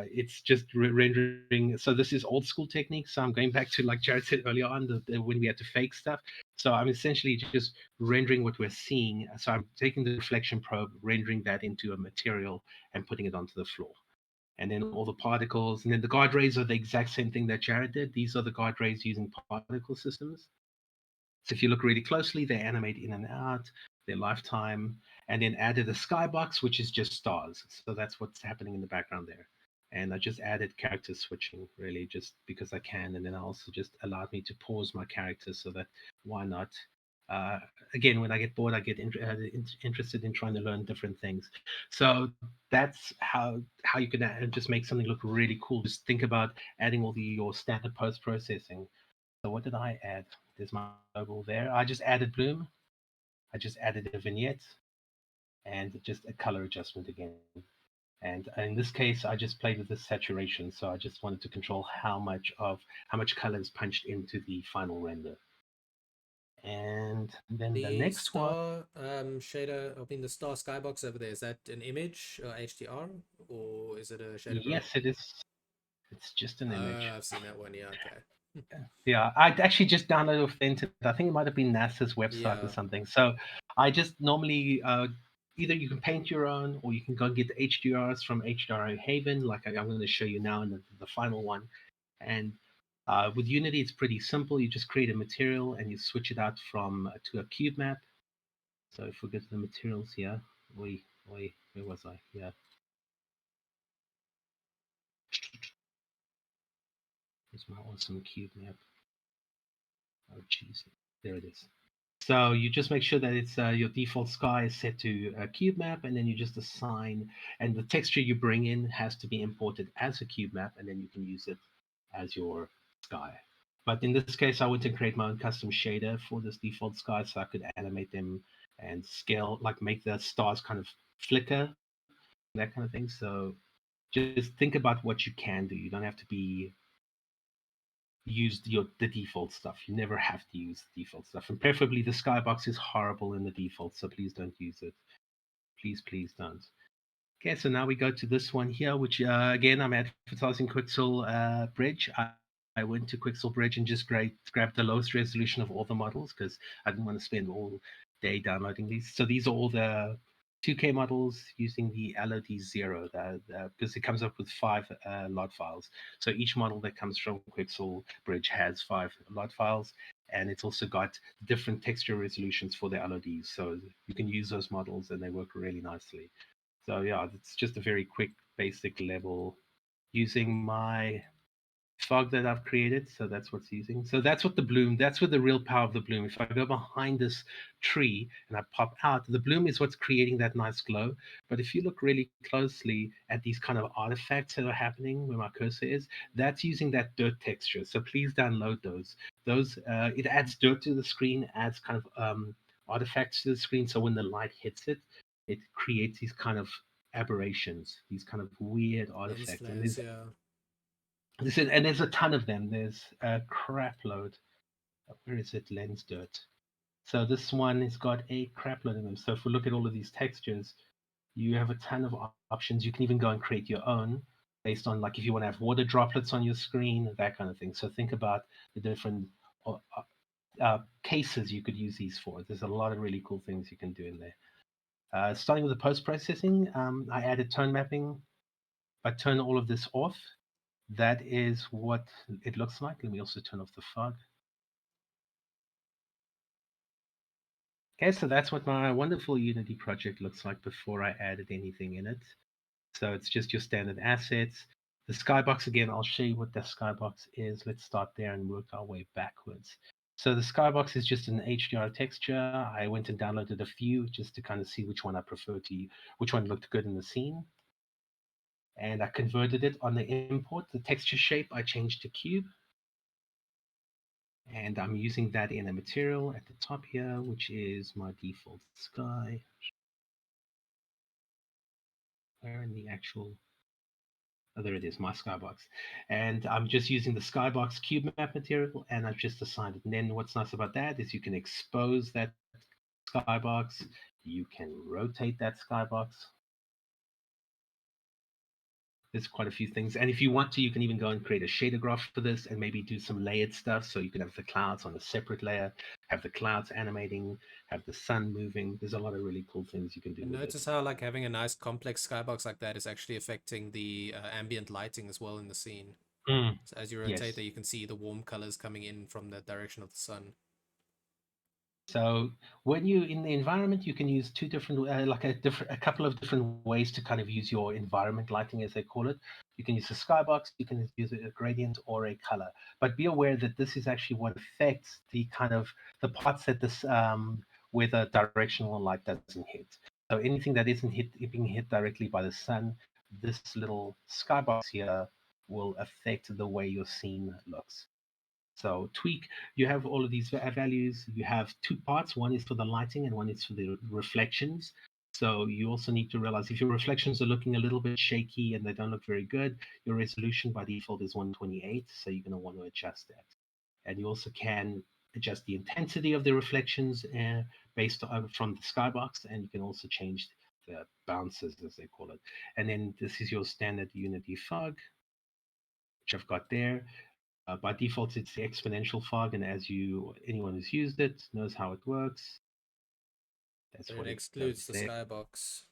it's just rendering. So this is old school technique. So I'm going back to, like Jared said earlier on, when we had to fake stuff. So I'm essentially just rendering what we're seeing. So I'm taking the reflection probe, rendering that into a material and putting it onto the floor. And then all the particles, and then the guard rays are the exact same thing that Jared did. These are the guard rays using particle systems. So if you look really closely, they animate in and out, their lifetime, and then added a skybox, which is just stars. So that's what's happening in the background there. And I just added character switching, really, just because I can. And then I also just allowed me to pause my character so that why not? Again, when I get bored, I get interested in trying to learn different things. So that's how you can just make something look really cool. Just think about adding all your standard post processing. So what did I add? There's my logo there. I just added bloom. I just added a vignette and just a color adjustment again. And in this case, I just played with the saturation. So I just wanted to control how much color is punched into the final render. And then the next one.
Star shader, I mean the star skybox over there, is that an image or HDR, or is it a shader?
Yes, it is. It's just an image.
I've seen that one. Yeah, okay.
Yeah, I actually just downloaded off the internet. I think it might have been NASA's website or something. So I just normally either you can paint your own, or you can go get the HDRs from HDR Haven, like I'm going to show you now in the final one. And with Unity, it's pretty simple. You just create a material and you switch it out to a cube map. So if we go to the materials here, where was I? Yeah. Here's my awesome cube map. Oh, jeez. There it is. So you just make sure that it's your default sky is set to a cube map, and then you just assign, and the texture you bring in has to be imported as a cube map, and then you can use it as your sky. But in this case, I went and create my own custom shader for this default sky, so I could animate them and scale, like make the stars kind of flicker, that kind of thing. So just think about what you can do. You don't have to use the default stuff. You never have to use the default stuff. And preferably the skybox is horrible in the default, so please don't use it. Please don't. Okay, so now we go to this one here, which again, I'm advertising Quixel Bridge. I went to Quixel Bridge and just grabbed the lowest resolution of all the models because I didn't want to spend all day downloading these. So these are all the 2K models using the LOD0 because it comes up with 5 LOD files. So each model that comes from Quixel Bridge has 5 LOD files, and it's also got different texture resolutions for the LODs. So you can use those models and they work really nicely. So yeah, it's just a very quick basic level using my fog that I've created. So that's what's using. So that's what the bloom, that's what the real power of the bloom. If I go behind this tree and I pop out, the bloom is what's creating that nice glow. But if you look really closely at these kind of artifacts that are happening where my cursor is, that's using that dirt texture. So please download those. It adds dirt to the screen, adds kind of artifacts to the screen. So when the light hits it, it creates these kind of aberrations, these kind of weird
Lens
artifacts.
flares, yeah.
And there's a ton of them. There's a crap load. Where is it? Lens dirt. So this one has got a crap load of them. So if we look at all of these textures, you have a ton of options. You can even go and create your own based on, like, if you want to have water droplets on your screen, that kind of thing. So think about the different cases you could use these for. There's a lot of really cool things you can do in there. Starting with the post-processing, I added tone mapping. I turn all of this off. That is what it looks like. Let me also turn off the fog. Okay, so that's what my wonderful Unity project looks like before I added anything in it. So it's just your standard assets. The skybox, again, I'll show you what the skybox is. Let's start there and work our way backwards. So the skybox is just an HDR texture. I went and downloaded a few just to kind of see which one I prefer to, which one looked good in the scene. And I converted it on the import. The texture shape I changed to cube. And I'm using that in a material at the top here, which is my default sky. Where in the actual, oh, there it is, my skybox. And I'm just using the skybox cube map material, and I've just assigned it. And then what's nice about that is you can expose that skybox. You can rotate that skybox. There's quite a few things. And if you want to, you can even go and create a shader graph for this and maybe do some layered stuff. So you can have the clouds on a separate layer, have the clouds animating, have the sun moving. There's a lot of really cool things you can do
And
with
notice
it.
how like having a nice complex skybox like that is actually affecting the ambient lighting as well in the scene. So as you rotate
Yes.
there, you can see the warm colors coming in from the direction of the sun.
So when you in the environment, you can use two different, a couple of different ways to kind of use your environment lighting, as they call it. You can use a skybox, you can use a gradient or a color. But be aware that this is actually what affects the kind of the parts that this where the directional light doesn't hit. So anything that isn't being hit directly by the sun, this little skybox here will affect the way your scene looks. So tweak, you have all of these values. You have two parts. One is for the lighting and one is for the reflections. So you also need to realize if your reflections are looking a little bit shaky and they don't look very good, your resolution by default is 128. So you're going to want to adjust that. And you also can adjust the intensity of the reflections based on from the skybox. And you can also change the bounces, as they call it. And then this is your standard Unity fog, which I've got there. By default, it's the exponential fog, and as anyone who's used it knows how it works. That's
But
what
it
it does
excludes the
there.
skybox,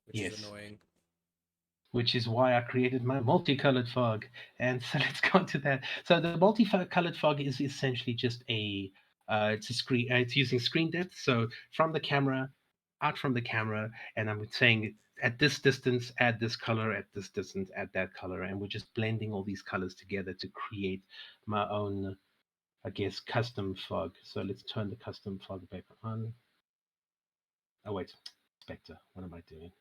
which is
Yes,
annoying.
which is why I created my multicolored fog. And so let's go to that. So the multicolored fog is essentially just it's a screen. It's using screen depth. So from the camera, out from the camera, and I'm saying at this distance, add this color. At this distance, add that color, and we're just blending all these colors together to create my own, I guess, custom fog. So let's turn the custom fog back on. Oh wait, Spectre, what am I doing?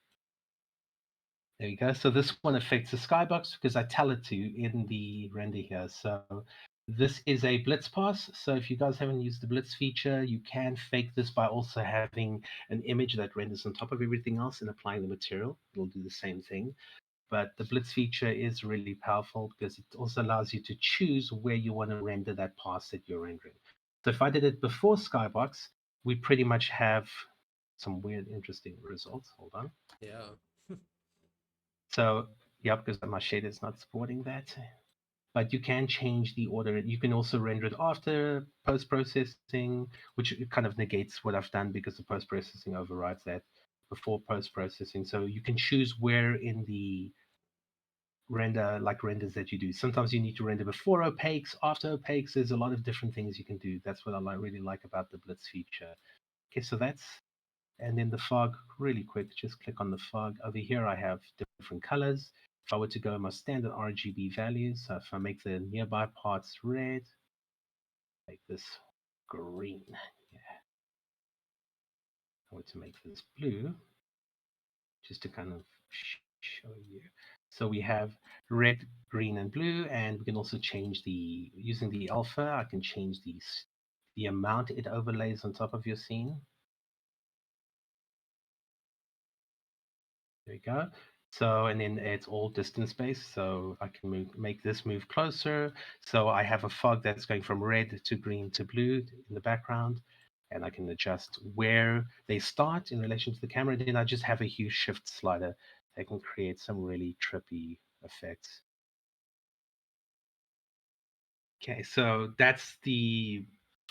There you go. So this one affects the skybox because I tell it to in the render here. So this is a blitz pass. So if you guys haven't used the blitz feature, you can fake this by also having an image that renders on top of everything else and applying the material. It'll do the same thing. But the blitz feature is really powerful because it also allows you to choose where you want to render that pass that you're rendering. So if I did it before skybox, we pretty much have some weird, interesting results. Hold on.
Yeah.
So, yeah, because my shader is not supporting that. But you can change the order. You can also render it after post-processing, which kind of negates what I've done because the post-processing overrides that before post-processing. So you can choose where in the renders that you do. Sometimes you need to render before opaques, after opaques. There's a lot of different things you can do. That's what I really like about the Blitz feature. Okay, so that's, and then the fog, really quick, just click on the fog. Over here, I have different colors. If I were to go in my standard RGB values, so if I make the nearby parts red, make this green. Yeah. I were to make this blue, just to kind of show you. So we have red, green, and blue, and we can also change using the alpha, I can change the amount it overlays on top of your scene. There you go. So, and then it's all distance based. So I can make this move closer. So I have a fog that's going from red to green to blue in the background. And I can adjust where they start in relation to the camera. Then I just have a hue shift slider that can create some really trippy effects. Okay, so that's the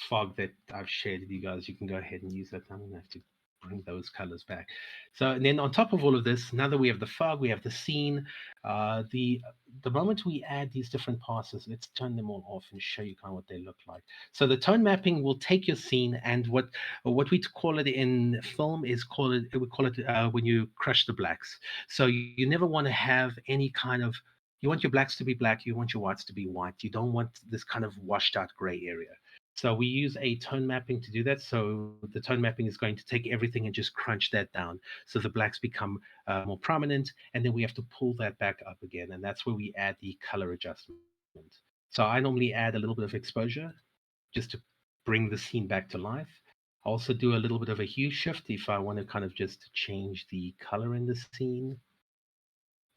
fog that I've shared with you guys. You can go ahead and use that. I'm gonna have to bring those colors back. So, and then on top of all of this, now that we have the fog, we have the scene. The moment we add these different passes, let's turn them all off and show you kind of what they look like. So the tone mapping will take your scene, and what we call it in film is we call it when you crush the blacks. So you never want to have any kind of, you want your blacks to be black, you want your whites to be white. You don't want this kind of washed out gray area. So we use a tone mapping to do that. So the tone mapping is going to take everything and just crunch that down. So the blacks become more prominent, and then we have to pull that back up again. And that's where we add the color adjustment. So I normally add a little bit of exposure just to bring the scene back to life. I also do a little bit of a hue shift if I want to kind of just change the color in the scene.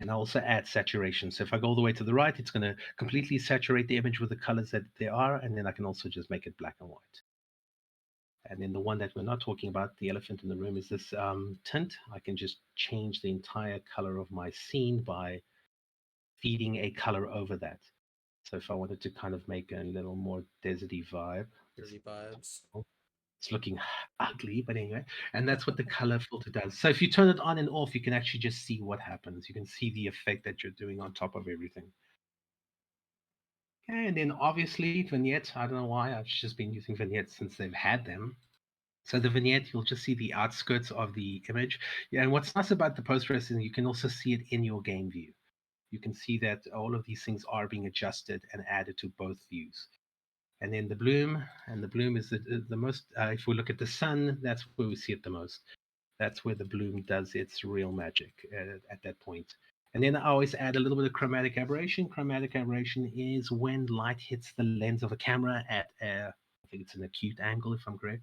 And I also add saturation. So if I go all the way to the right, it's going to completely saturate the image with the colors that they are. And then I can also just make it black and white. And then the one that we're not talking about, the elephant in the room, is this tint. I can just change the entire color of my scene by feeding a color over that. So if I wanted to kind of make a little more deserty vibe,
Dirty vibes.
it's looking ugly, but anyway, and that's what the color filter does. So if you turn it on and off, you can actually just see what happens. You can see the effect that you're doing on top of everything. And then obviously vignettes, I don't know why, I've just been using vignettes since they've had them. So the vignette, you'll just see the outskirts of the image. Yeah, and what's nice about the post-processing, you can also see it in your game view. You can see that all of these things are being adjusted and added to both views. And then the bloom, and the bloom is the most, if we look at the sun, that's where we see it the most. That's where the bloom does its real magic at that point. And then I always add a little bit of chromatic aberration. Chromatic aberration is when light hits the lens of a camera at I think it's an acute angle, if I'm correct.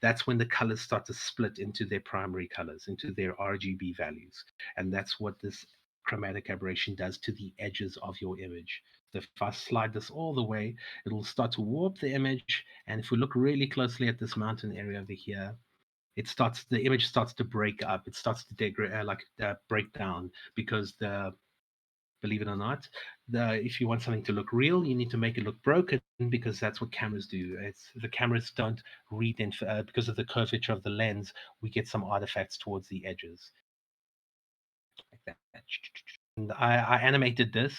That's when the colors start to split into their primary colors, into their RGB values. And that's what this chromatic aberration does to the edges of your image. So if I slide this all the way, it'll start to warp the image. And if we look really closely at this mountain area over here, the image starts to break up. It starts to break down because believe it or not, if you want something to look real, you need to make it look broken because that's what cameras do. The cameras don't read because of the curvature of the lens. We get some artifacts towards the edges, like that. And I animated this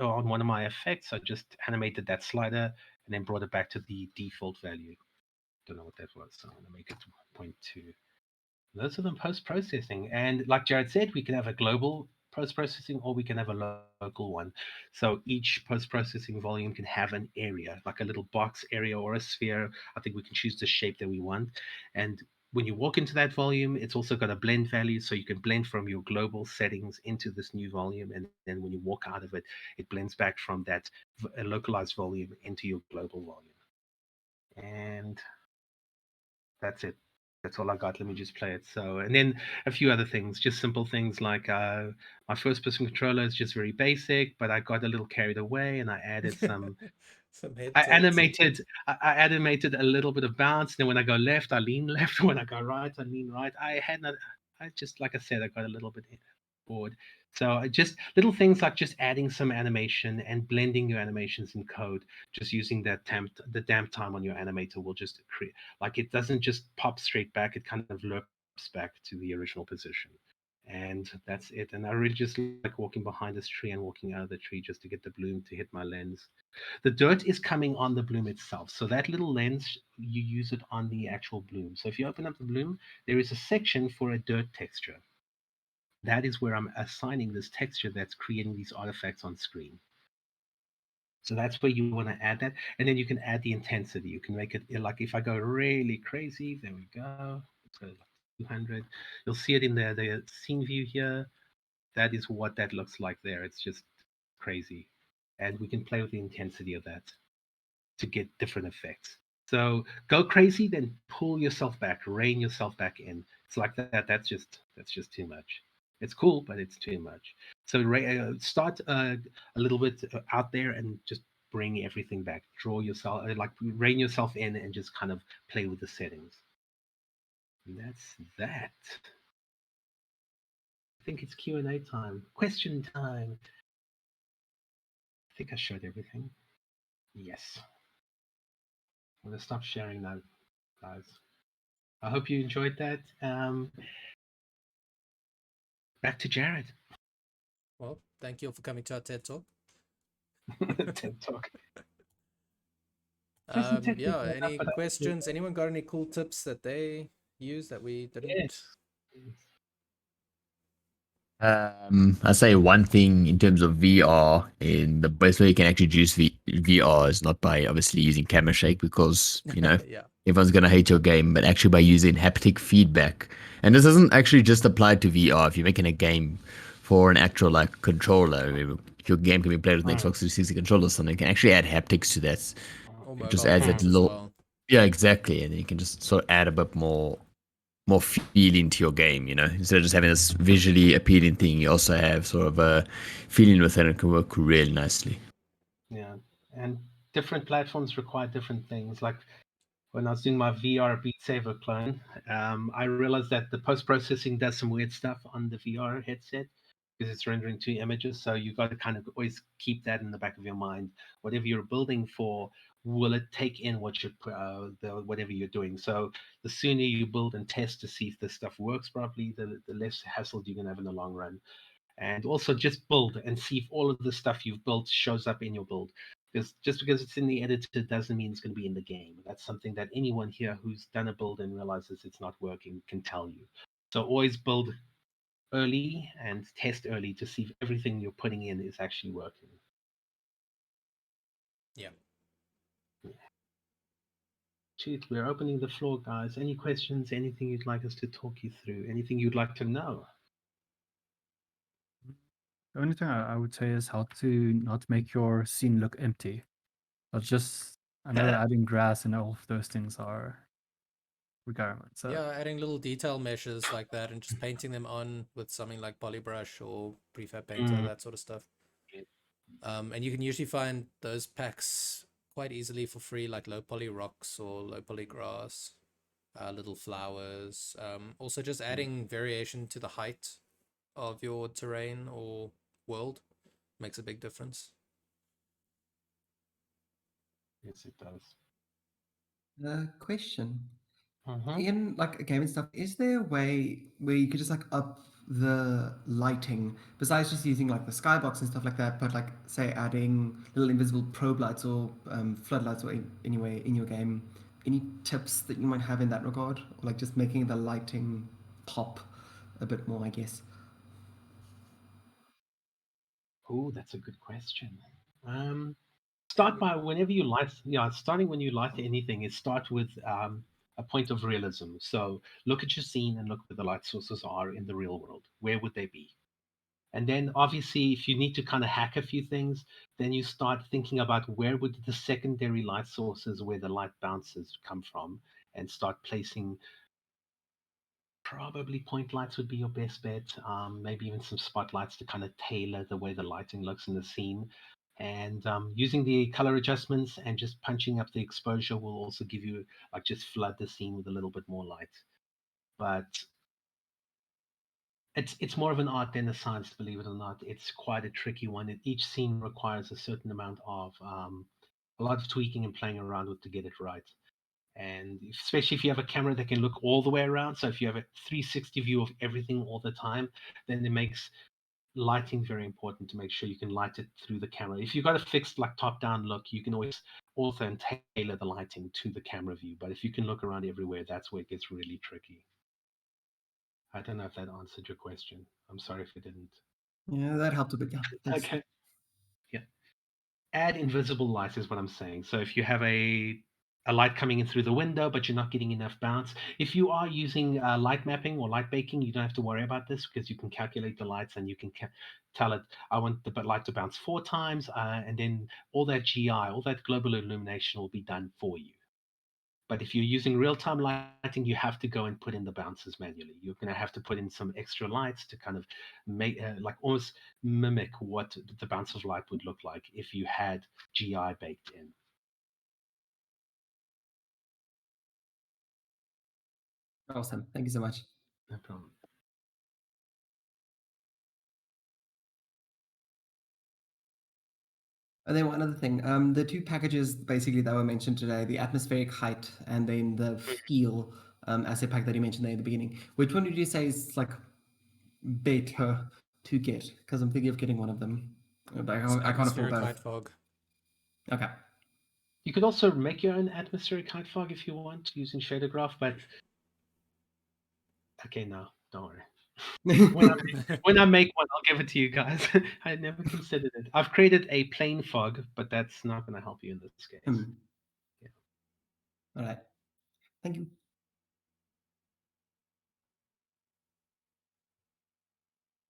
on one of my effects. I just animated that slider and then brought it back to the default value. Don't know what that was, so I'm going to make it 1.2. Those are the post-processing. And like Jared said, we can have a global post-processing or we can have a local one. So each post-processing volume can have an area, like a little box area or a sphere. I think we can choose the shape that we want. And when you walk into that volume, it's also got a blend value. So you can blend from your global settings into this new volume. And then when you walk out of it, it blends back from that localized volume into your global volume. And that's it. That's all I got. Let me just play it. So, and then a few other things, just simple things like my first person controller is just very basic, but I got a little carried away and I added some.
Some head
I
tilt.
animated a little bit of bounce. Then when I go left, I lean left. When I go right, I lean right. I just, like I said, I got a little bit board. So just little things like just adding some animation and blending your animations in code, just using the damp time on your animator will just create, like, it doesn't just pop straight back, it kind of lurps back to the original position. And that's it. And I really just like walking behind this tree and walking out of the tree just to get the bloom to hit my lens. The dirt is coming on the bloom itself. So that little lens, you use it on the actual bloom. So if you open up the bloom, there is a section for a dirt texture. That is where I'm assigning this texture that's creating these artifacts on screen. So that's where you want to add that. And then you can add the intensity. You can make it like if I go really crazy, there we go. Let's go like 200. You'll see it in the scene view here. That is what that looks like there. It's just crazy. And we can play with the intensity of that to get different effects. So go crazy, then pull yourself back, rein yourself back in. It's like that. That's just too much. It's cool, but it's too much. So start a little bit out there and just bring everything back. Draw yourself, like rein yourself in, and just kind of play with the settings. And that's that. I think it's Q&A time. Question time. I think I showed everything. Yes. I'm gonna stop sharing now, guys. I hope you enjoyed that. Back to Jared.
Well, thank you for coming to our TED Talk.
TED Talk. Wasn't technically
Yeah,
enough,
any
but
questions? Anyone got any cool tips that they use that we didn't?
yes.
I say one thing in terms of VR, in the best way you can actually juice VR is not by obviously using camera shake because
Yeah.
everyone's gonna hate your game, but actually by using haptic feedback. And this doesn't actually just apply to VR. If you're making a game for an actual like controller, if your game can be played with an Xbox 360 controller or something, you can actually add haptics to that.
Or
It just
mobile
adds that
phones as
little,
well.
yeah, exactly, and then you can just sort of add a bit more feeling to your game, instead of just having this visually appealing thing, you also have sort of a feeling with it, and it can work really nicely.
Yeah. And different platforms require different things. Like when I was doing my VR Beat Saber clone, I realized that the post processing does some weird stuff on the VR headset because it's rendering two images. So you got to kind of always keep that in the back of your mind. Whatever you're building for, will it take in whatever you're doing? So the sooner you build and test to see if this stuff works properly, the less hassle you're gonna have in the long run. And also just build and see if all of the stuff you've built shows up in your build. Because just because it's in the editor doesn't mean it's going to be in the game. That's something that anyone here who's done a build and realizes it's not working can tell you. So always build early and test early to see if everything you're putting in is actually working.
Yeah.
Chief, we're opening the floor, guys. Any questions? Anything you'd like us to talk you through? Anything you'd like to know?
The only thing I would say is how to not make your scene look empty. But just, I know adding grass and all of those things are requirements. So
Yeah, adding little detail meshes like that and just painting them on with something like Polybrush or Prefab Painter, that sort of stuff. And you can usually find those packs quite easily for free, like low poly rocks or low poly grass, little flowers. Also, just adding variation to the height of your terrain or world makes a big difference.
Yes, it does.
Question.
Mhm.
In like a game and stuff, is there a way where you could just like up the lighting besides just using like the skybox and stuff like that, but like say adding little invisible probe lights or floodlights or anyway in your game? Any tips that you might have in that regard, or like just making the lighting pop a bit more, I guess?
Oh, that's a good question. Start by whenever you light. Yeah, starting when you light anything is start with a point of realism. So look at your scene and look where the light sources are in the real world. Where would they be? And then obviously, if you need to kind of hack a few things, then you start thinking about where would the secondary light sources where the light bounces come from, and start placing. Probably point lights would be your best bet. Maybe even some spotlights to kind of tailor the way the lighting looks in the scene. And using the color adjustments and just punching up the exposure will also give you, like, just flood the scene with a little bit more light. But It's more of an art than a science, believe it or not. It's quite a tricky one. Each scene requires a certain amount of a lot of tweaking and playing around with to get it right. And especially if you have a camera that can look all the way around, so if you have a 360 view of everything all the time, then it makes lighting very important to make sure you can light it through the camera. If you've got a fixed like top-down look, you can always alter and tailor the lighting to the camera view. But if you can look around everywhere, that's where it gets really tricky. I don't know if that answered your question. I'm sorry if it didn't.
Yeah, that helped a bit. Yeah, thanks.
Okay. Yeah. Add invisible light is what I'm saying. So if you have a light coming in through the window, but you're not getting enough bounce. If you are using light mapping or light baking, you don't have to worry about this because you can calculate the lights and you can tell it, I want the light to bounce 4 times, and then all that GI, all that global illumination will be done for you. But if you're using real-time lighting, you have to go and put in the bounces manually. You're going to have to put in some extra lights to kind of make, like almost mimic what the bounce of light would look like if you had GI baked in.
Awesome. Thank you so much.
No problem.
And then one other thing, the two packages basically that were mentioned today, the atmospheric height and then the feel asset pack that you mentioned there in the beginning. Which one did you say is like better to get? Because I'm thinking of getting one of them, but I can't afford
Atmospheric
both.
light fog.
Okay.
You could also make your own atmospheric height fog if you want using shader graph, but okay, no, don't worry. When I make one, I'll give it to you guys. I never considered it. I've created a plain fog, but that's not going to help you in this case.
All right. Thank you.